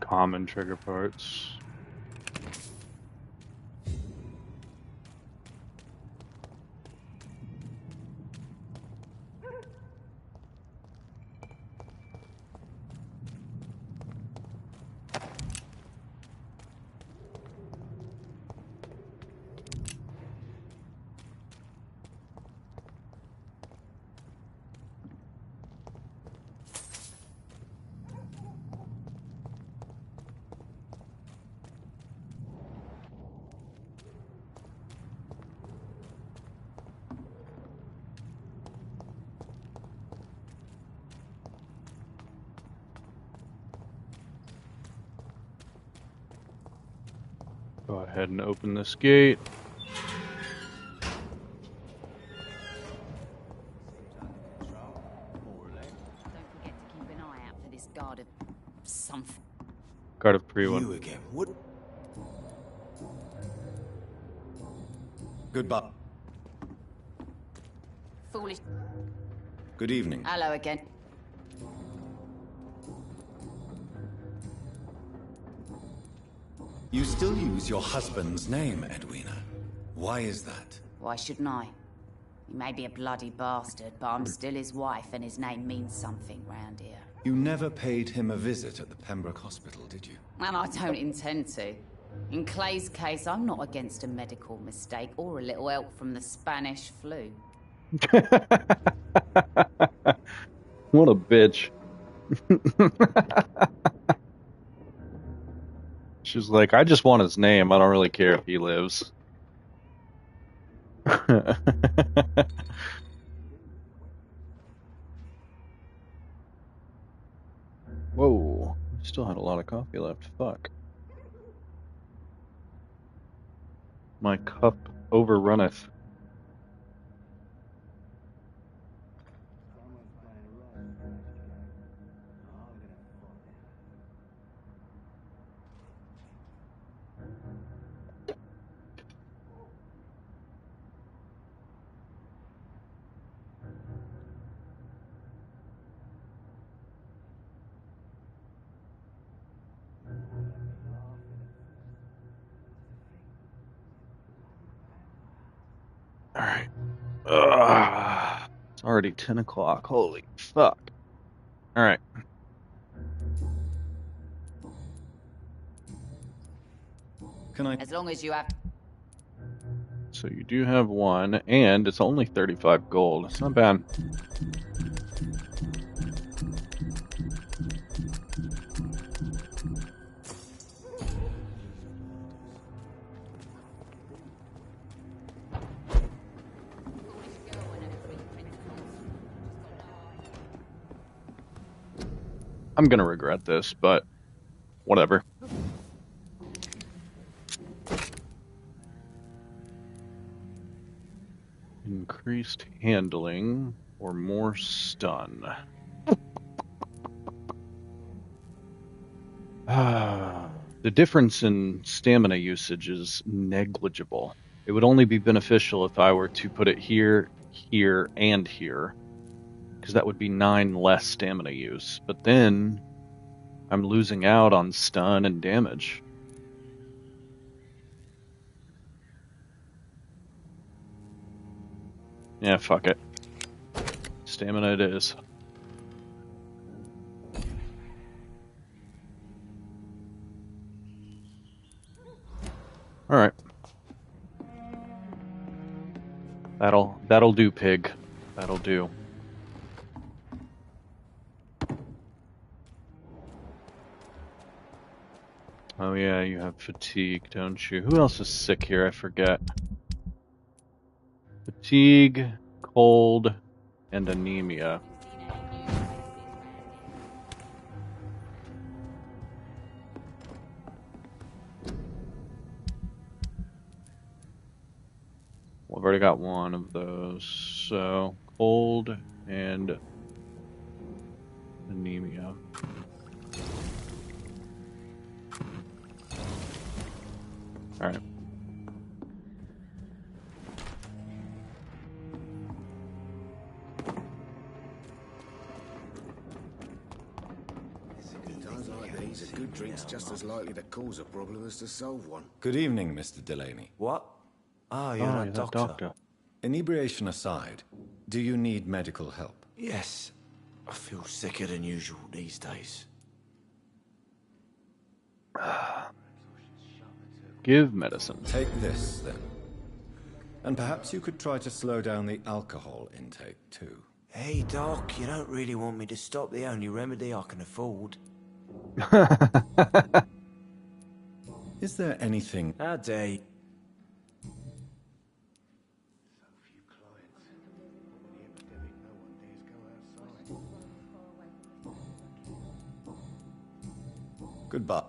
Common trigger parts. Go ahead and open this gate. Guard of something. Guard of Pre-1. You again. What? Goodbye. Foolish. Good evening. Hello again. You still use your husband's name, Edwina. Why is that? Why shouldn't I? He may be a bloody bastard, but I'm still his wife, and his name means something round here. You never paid him a visit at the Pembroke Hospital, did you? And I don't intend to. In Clay's case, I'm not against a medical mistake or a little help from the Spanish flu. What a bitch. She's like, I just want his name. I don't really care if he lives. Whoa. Still had a lot of coffee left. Fuck. My cup overrunneth. Alright. It's already 10 o'clock. Holy fuck. Alright. Can I? As long as you have. So you do have one, and it's only 35 gold. It's not bad. I'm gonna regret this, but whatever. Increased handling or more stun. The difference in stamina usage is negligible. It would only be beneficial if I were to put it here, here, and here, because that would be 9 less stamina use. But then I'm losing out on stun and damage. Yeah, fuck it. Stamina it is. Alright. That'll do, pig. That'll do. Oh yeah, you have fatigue, don't you? Who else is sick here? I forget. Fatigue, cold, and anemia. Well, I've already got one of those. So, cold and anemia. Alright. Times like these, a good drink's just as likely to cause a problem as to solve one. Good evening, Mr. Delaney. What? Oh, you're that doctor. Inebriation aside, do you need medical help? Yes. I feel sicker than usual these days. Give medicine. Take this, then. And perhaps you could try to slow down the alcohol intake, too. Hey, Doc, you don't really want me to stop the only remedy I can afford. Is there anything... How dare you? Goodbye.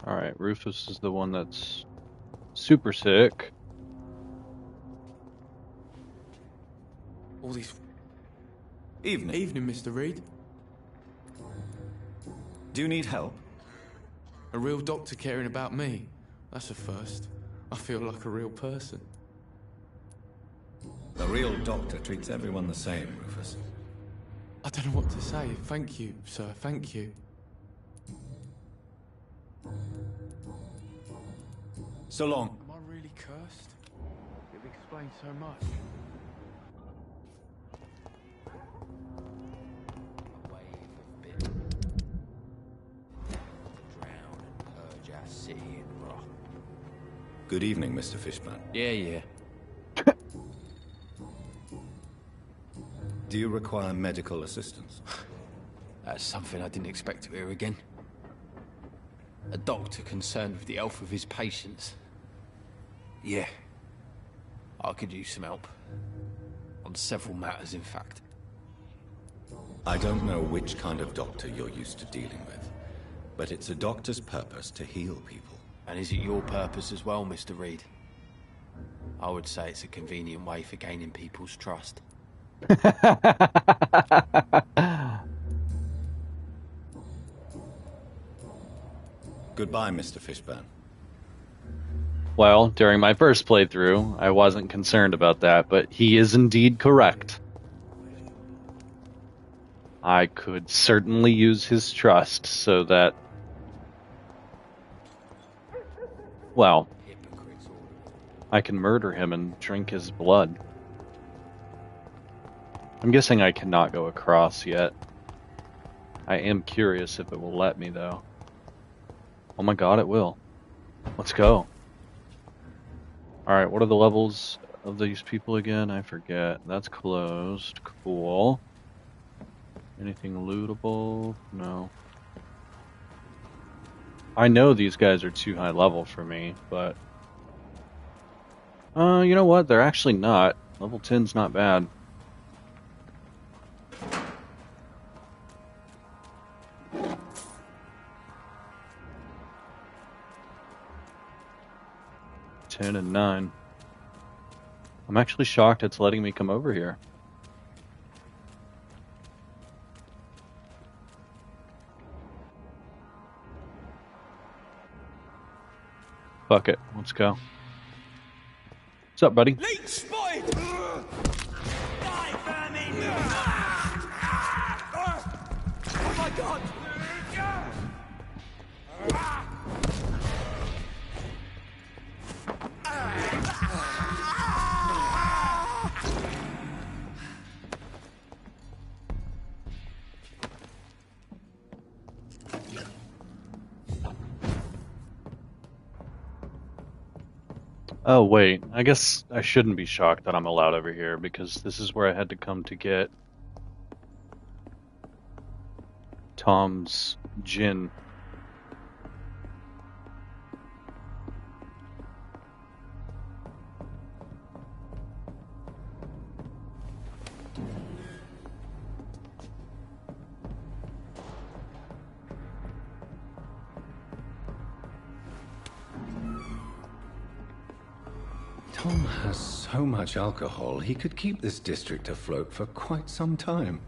Alright, Rufus is the one that's super sick. All these... Evening. Evening, Mr. Reed. Do you need help? A real doctor caring about me. That's a first. I feel like a real person. A real doctor treats everyone the same, Rufus. I don't know what to say. Thank you, sir. Thank you. So long. Am I really cursed? It explains so much. Good evening, Mr. Fishburne. Yeah. Do you require medical assistance? That's something I didn't expect to hear again. A doctor concerned with the health of his patients. Yeah. I could use some help. On several matters, in fact. I don't know which kind of doctor you're used to dealing with, but it's a doctor's purpose to heal people. And is it your purpose as well, Mr. Reed? I would say it's a convenient way for gaining people's trust. Goodbye, Mr. Fishburne. Well, during my first playthrough, I wasn't concerned about that, but he is indeed correct. I could certainly use his trust so that, well, I can murder him and drink his blood. I'm guessing I cannot go across yet. I am curious if it will let me, though. Oh my god, it will. Let's go. Alright, what are the levels of these people again? I forget. That's closed. Cool. Anything lootable? No. I know these guys are too high level for me, but... you know what? They're actually not. Level 10's not bad. Ten and 9. I'm actually shocked it's letting me come over here. Fuck it, let's go. What's up, buddy? Leech spotted! Die, vermin! Oh my god! Oh, wait. I guess I shouldn't be shocked that I'm allowed over here, because this is where I had to come to get Tom's gin. Tom has so much alcohol, he could keep this district afloat for quite some time.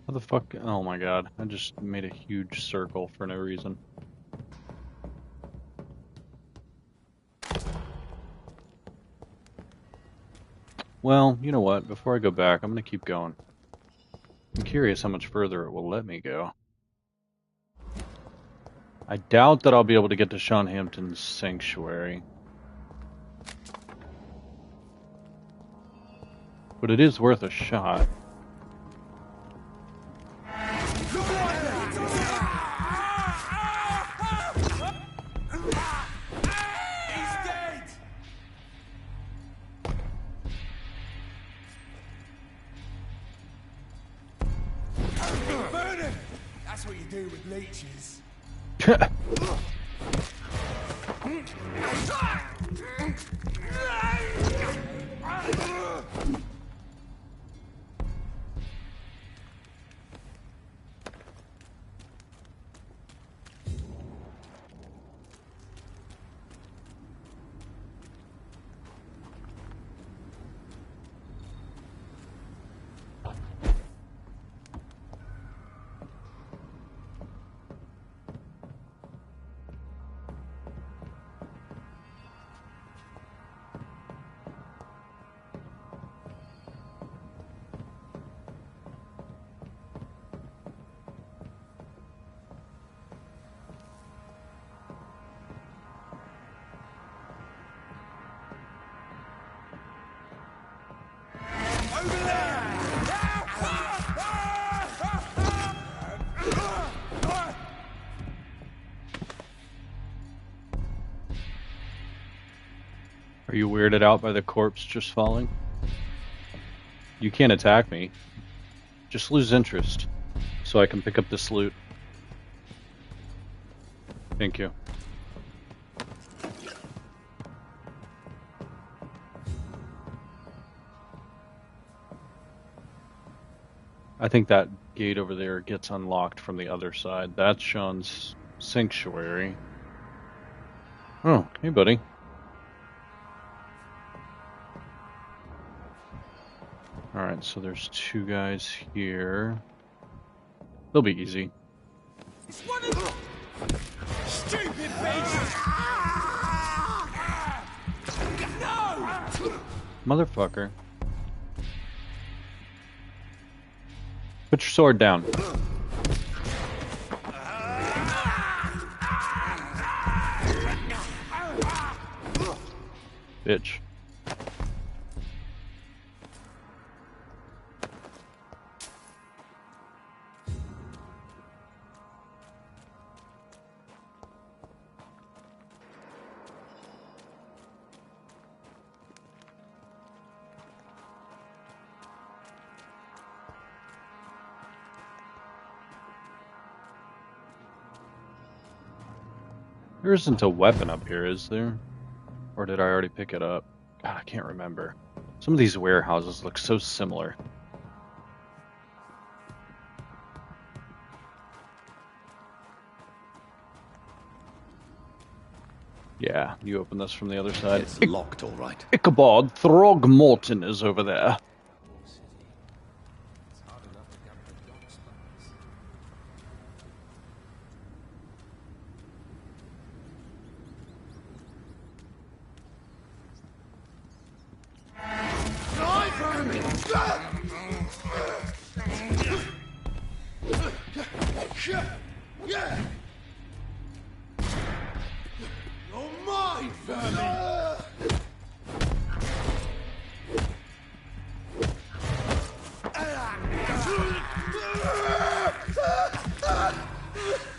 What the fuck? Oh my god. I just made a huge circle for no reason. Well, you know what? Before I go back, I'm gonna keep going. I'm curious how much further it will let me go. I doubt that I'll be able to get to Sean Hampton's sanctuary. But it is worth a shot. That's what you do with leeches. Are you weirded out by the corpse just falling? You can't attack me. Just lose interest, so I can pick up this loot. Thank you. I think that gate over there gets unlocked from the other side. That's Sean's sanctuary. Oh, hey buddy. Alright, so there's two guys here. They'll be easy. Stupid bitch! No! Motherfucker. Put your sword down. Bitch. There isn't a weapon up here, is there? Or did I already pick it up? God, I can't remember. Some of these warehouses look so similar. Yeah, you open this from the other side. It's locked, all right. Ichabod Throgmorton is over there.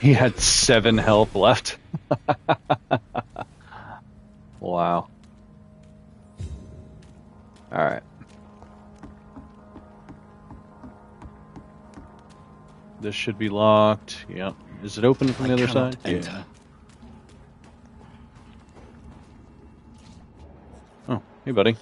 He had 7 health left. Wow. Alright. This should be locked. Yep. Is it open from the other side? Enter. Yeah. Oh, hey buddy.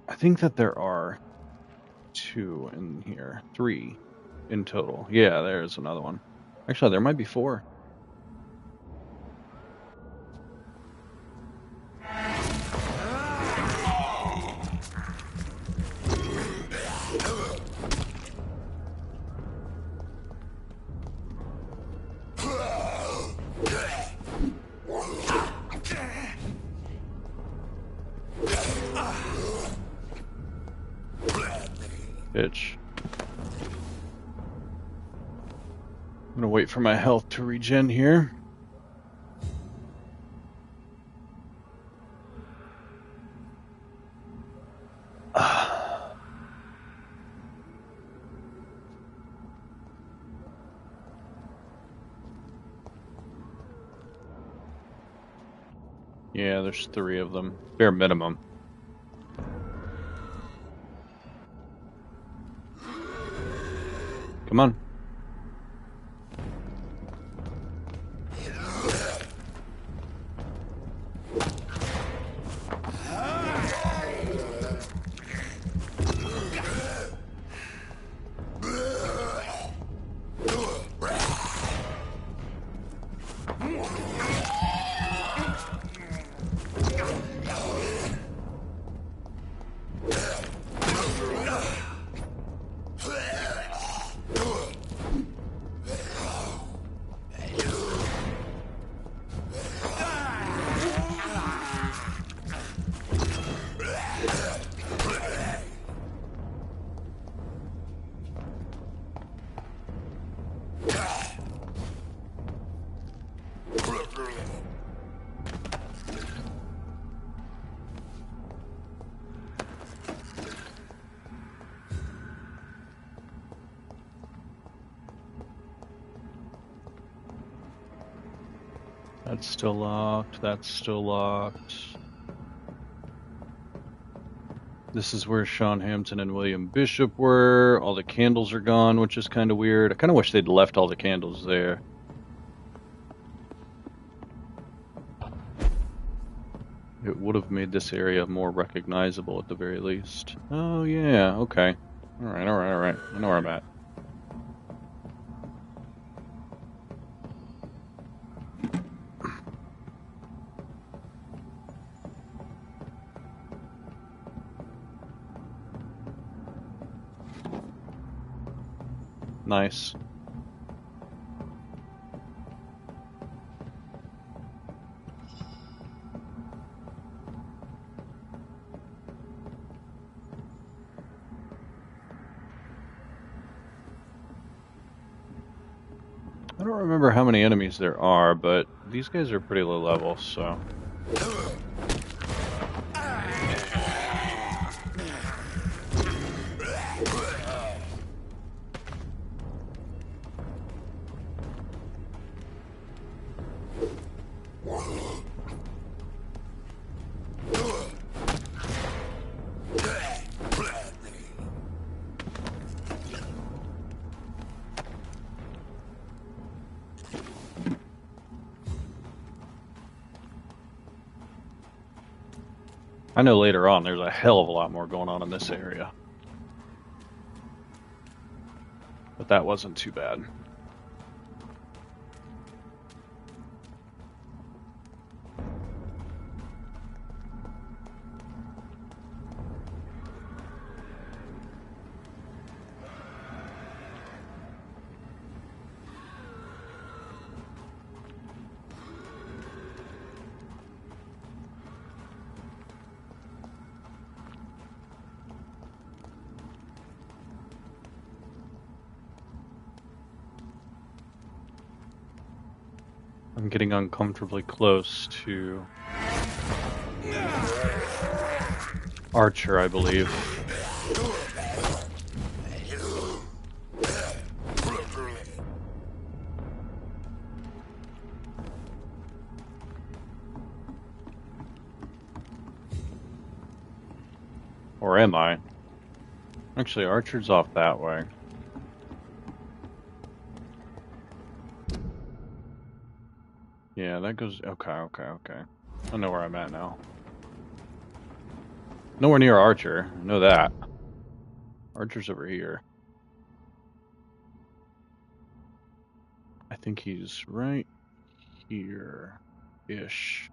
I think that there are 2 in here. 3 in total. Yeah, there's another one. Actually, there might be 4. Bitch. I'm gonna wait for my health to regen here. Yeah, there's 3 of them. Bare minimum. Come on. That's still locked. That's still locked. This is where Sean Hampton and William Bishop were. All the candles are gone, which is kind of weird. I kind of wish they'd left all the candles there. It would have made this area more recognizable at the very least. Oh, yeah, okay. Alright. I know where I'm at. Nice. I don't remember how many enemies there are, but these guys are pretty low level, so... I know later on there's a hell of a lot more going on in this area. But that wasn't too bad. I'm getting uncomfortably close to Archer, I believe. Or am I? Actually, Archer's off that way. Yeah, that goes... Okay. I know where I'm at now. Nowhere near Archer. I know that. Archer's over here. I think he's right here-ish.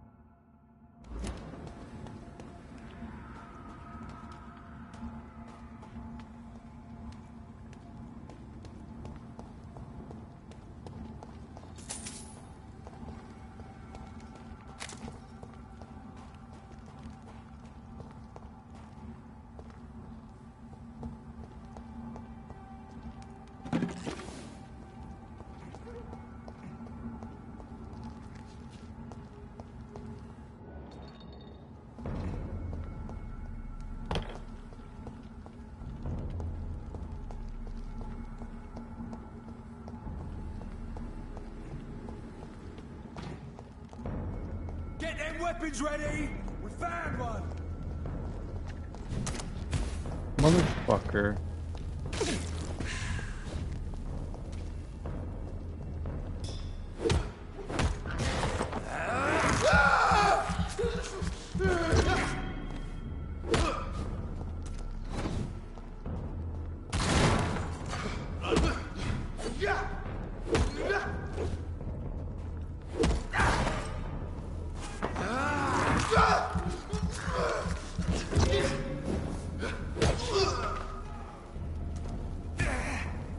Get them weapons ready! We found one! Motherfucker.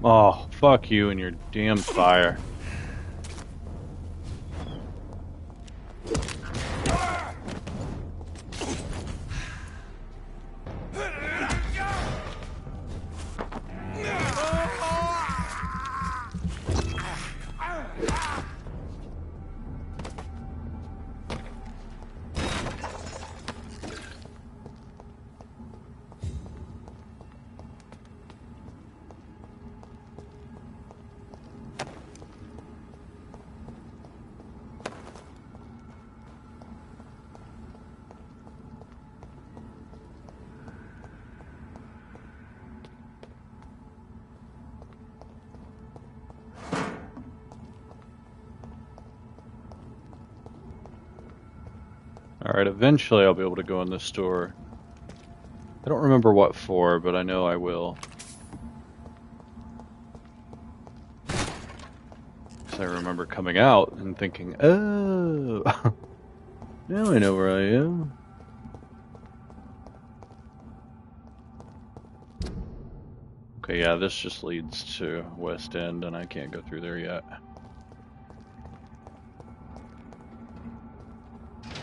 Oh, fuck you and your damn fire. Alright, eventually I'll be able to go in this store. I don't remember what for, but I know I will. Because I remember coming out and thinking, oh, now I know where I am. Okay, yeah, this just leads to West End, and I can't go through there yet.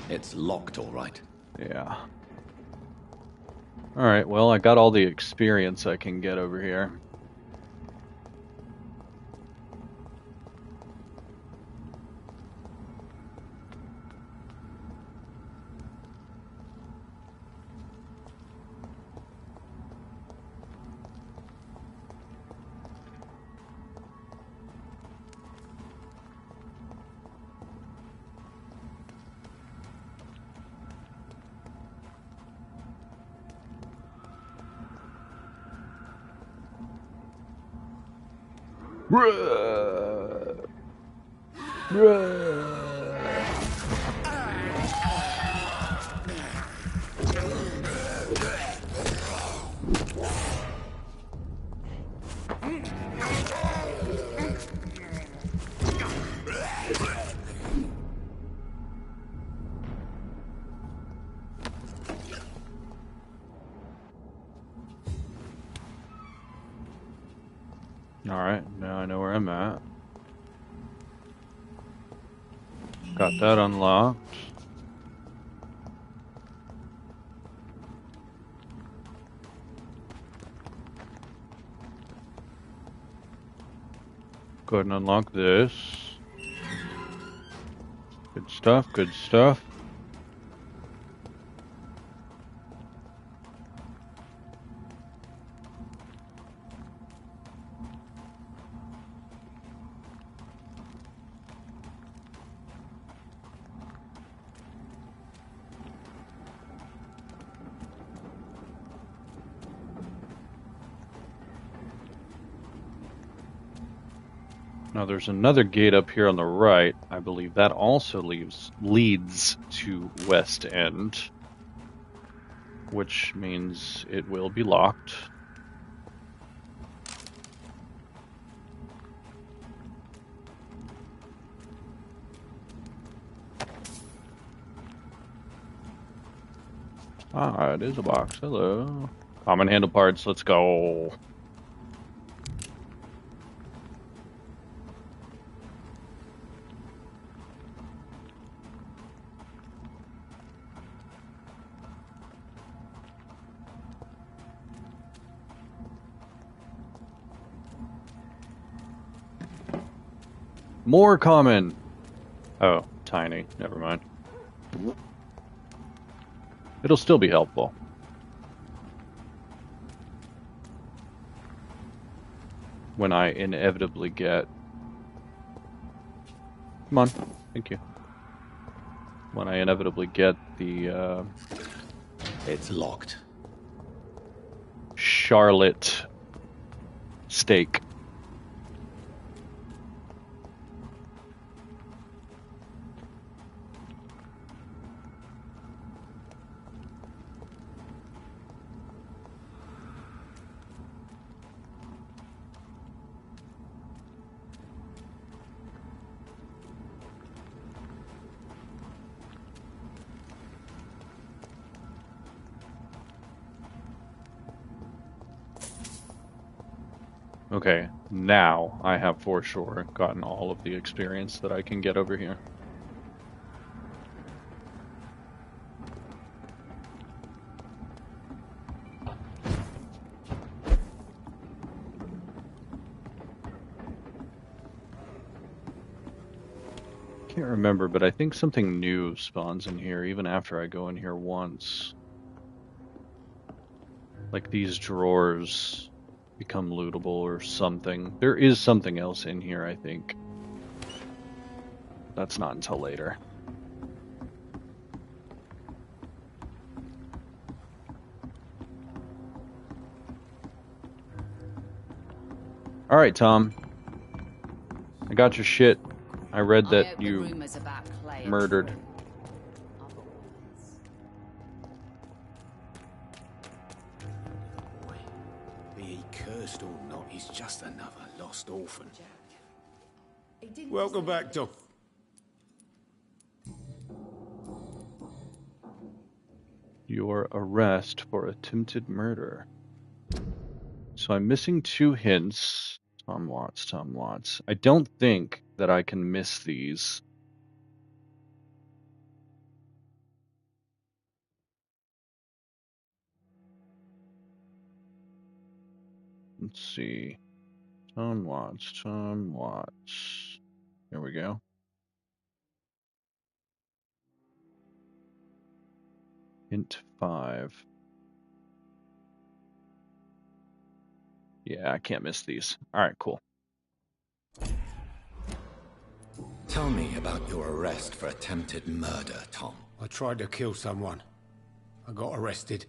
It's locked, all right. Yeah. Alright, well, I got all the experience I can get over here. Bruh. Bruh. Alright, now I know where I'm at. Got that unlocked. Go ahead and unlock this. Good stuff, good stuff. Now there's another gate up here on the right. I believe that also leads to West End, which means it will be locked. Ah, it is a box. Hello. Common handle parts. Let's go. More common. Oh, tiny. Never mind. It'll still be helpful. When I inevitably get... Come on. Thank you. When I inevitably get the, It's locked. Charlotte steak. Okay, now I have for sure gotten all of the experience that I can get over here. Can't remember, but I think something new spawns in here even after I go in here once. Like these drawers become lootable or something. There is something else in here, I think. That's not until later. Alright, Tom. I got your shit. I read that you murdered. cursed or not, he's just another lost orphan. Welcome back, Doc. Your arrest for attempted murder. So I'm missing 2 hints. Tom Watts. I don't think that I can miss these. Let's see. Tom Watts. There we go. Hint 5. Yeah, I can't miss these. Alright, cool. Tell me about your arrest for attempted murder, Tom. I tried to kill someone. I got arrested.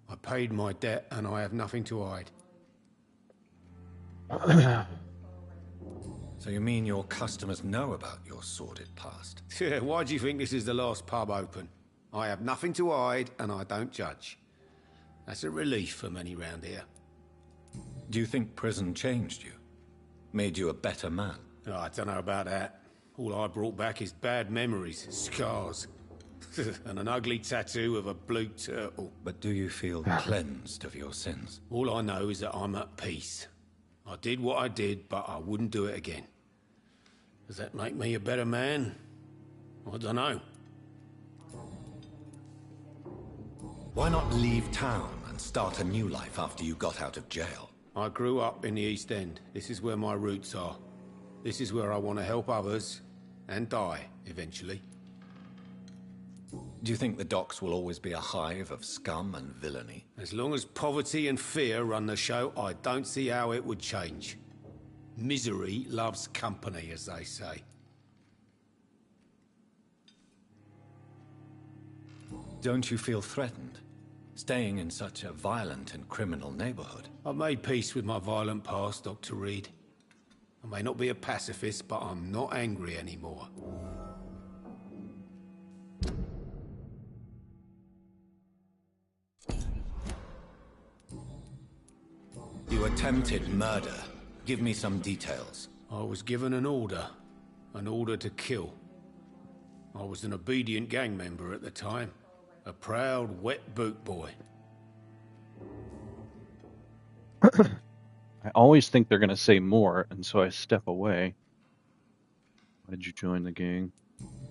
I paid my debt and I have nothing to hide. So you mean your customers know about your sordid past? Yeah, why do you think this is the last pub open? I have nothing to hide and I don't judge. That's a relief for many round here. Do you think prison changed you? Made you a better man? Oh, I don't know about that. All I brought back is bad memories, scars, and an ugly tattoo of a blue turtle. But do you feel cleansed of your sins? All I know is that I'm at peace. I did what I did, but I wouldn't do it again. Does that make me a better man? I don't know. Why not leave town and start a new life after you got out of jail? I grew up in the East End. This is where my roots are. This is where I want to help others and die, eventually. Do you think the docks will always be a hive of scum and villainy? As long as poverty and fear run the show, I don't see how it would change. Misery loves company, as they say. Don't you feel threatened? Staying in such a violent and criminal neighborhood? I've made peace with my violent past, Dr. Reed. I may not be a pacifist, but I'm not angry anymore. You attempted murder. Give me some details. I was given an order to kill. I was an obedient gang member at the time. A proud, wet boot boy. I always think they're going to say more, and so I step away. Why did you join the gang?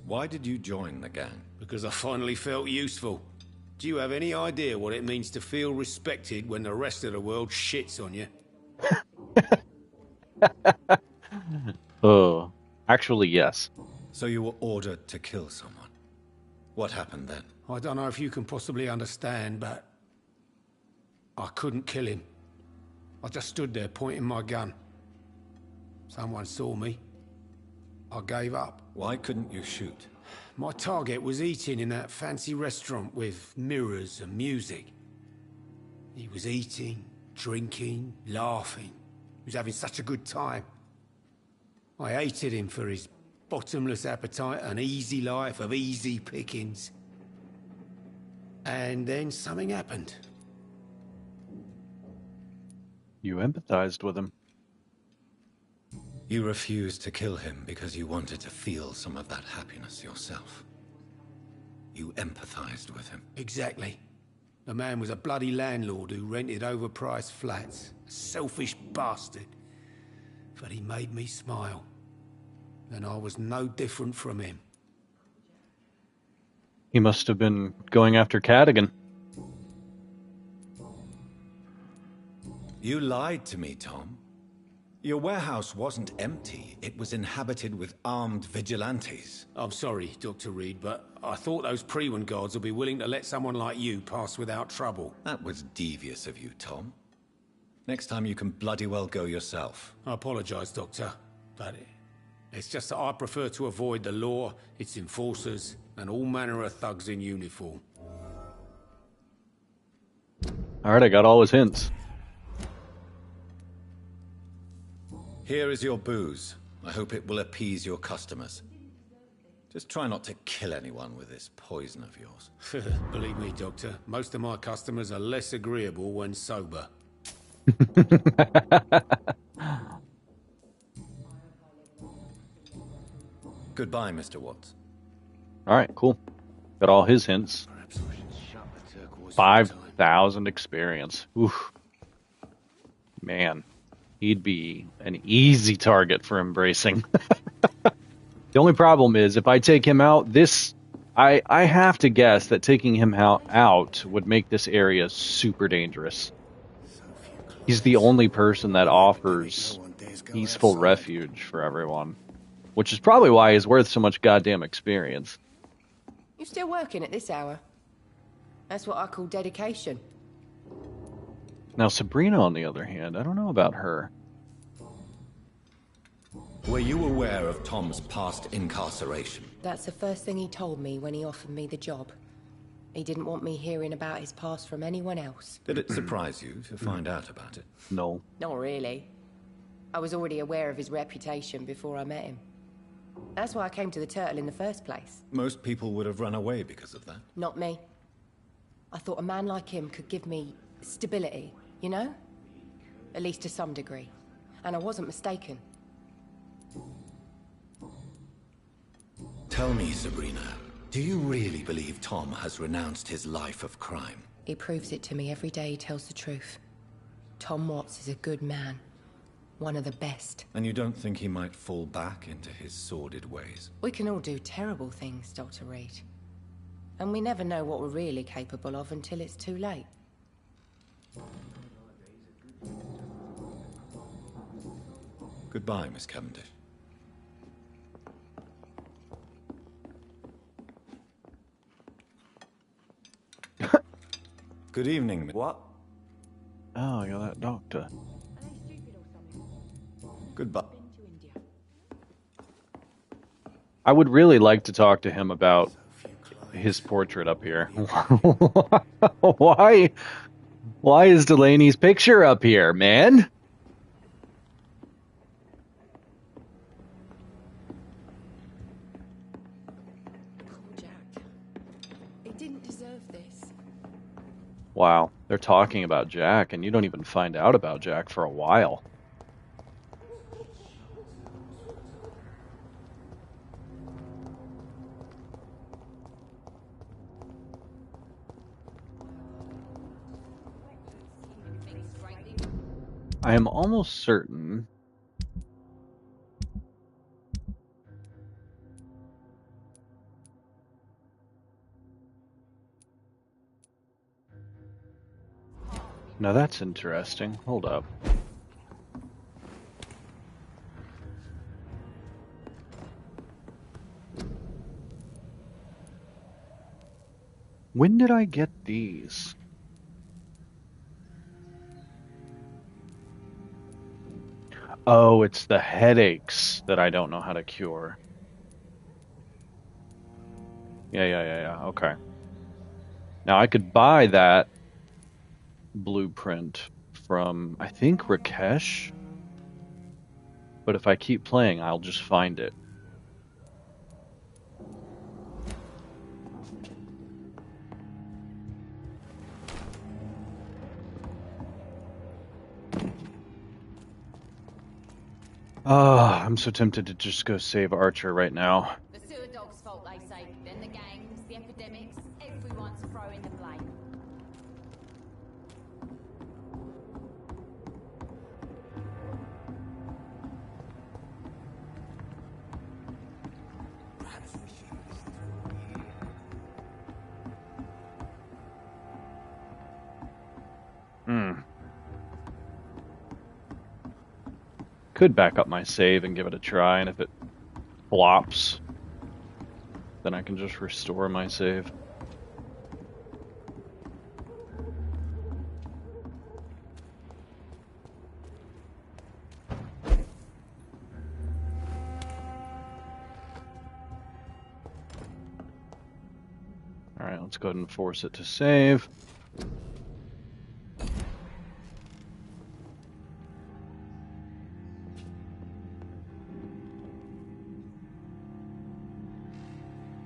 Why did you join the gang? Because I finally felt useful. Do you have any idea what it means to feel respected when the rest of the world shits on you? Oh, actually, yes. So you were ordered to kill someone. What happened then? I don't know if you can possibly understand, but I couldn't kill him. I just stood there pointing my gun. Someone saw me. I gave up. Why couldn't you shoot? My target was eating in that fancy restaurant with mirrors and music. He was eating, drinking, laughing. He was having such a good time. I hated him for his bottomless appetite and easy life of easy pickings. And then something happened. You empathized with him. You refused to kill him because you wanted to feel some of that happiness yourself. You empathized with him. Exactly. The man was a bloody landlord who rented overpriced flats. A selfish bastard. But he made me smile. And I was no different from him. He must have been going after Cadigan. You lied to me, Tom. Your warehouse wasn't empty. It was inhabited with armed vigilantes. I'm sorry, Dr. Reed, but I thought those Prewen guards would be willing to let someone like you pass without trouble. That was devious of you, Tom. Next time you can bloody well go yourself. I apologize, Doctor, but it's just that I prefer to avoid the law, its enforcers, and all manner of thugs in uniform. Alright, I got all his hints. Here is your booze. I hope it will appease your customers. Just try not to kill anyone with this poison of yours. Believe me, Doctor, most of my customers are less agreeable when sober. Goodbye, Mr. Watts. All right, cool. Got all his hints. 5,000 experience. Oof. Man, he'd be an easy target for embracing. The only problem is if I take him out, I have to guess that taking him out would make this area super dangerous. He's the only person that offers peaceful refuge for everyone, which is probably why he's worth so much goddamn experience. You still working at this hour? That's what I call dedication. Now, Sabrina, on the other hand, I don't know about her. Were you aware of Tom's past incarceration? That's the first thing he told me when he offered me the job. He didn't want me hearing about his past from anyone else. Did it surprise you to find out about it? No. Not really. I was already aware of his reputation before I met him. That's why I came to the Turtle in the first place. Most people would have run away because of that. Not me. I thought a man like him could give me stability, you know? At least to some degree. And I wasn't mistaken. Tell me, Sabrina, do you really believe Tom has renounced his life of crime? He proves it to me every day he tells the truth. Tom Watts is a good man. One of the best. And you don't think he might fall back into his sordid ways? We can all do terrible things, Dr. Reed. And we never know what we're really capable of until it's too late. Goodbye, Miss Cavendish. Good evening. What? Oh, you're that doctor. Goodbye. I would really like to talk to him about his portrait up here. Why is Delaney's picture up here, man? He didn't deserve this. Wow, they're talking about Jack, and you don't even find out about Jack for a while. I am almost certain now that's interesting. Hold up. When did I get these? Oh, it's the headaches that I don't know how to cure. Yeah. Okay. Now I could buy that blueprint from, I think, Rakesh. But if I keep playing, I'll just find it. Oh, I'm so tempted to just go save Archer right now. The sewer dog's fault, they say. Then the gangs, the epidemics, everyone's throwing the blame. Could back up my save and give it a try, and if it flops, then I can just restore my save. Alright, let's go ahead and force it to save.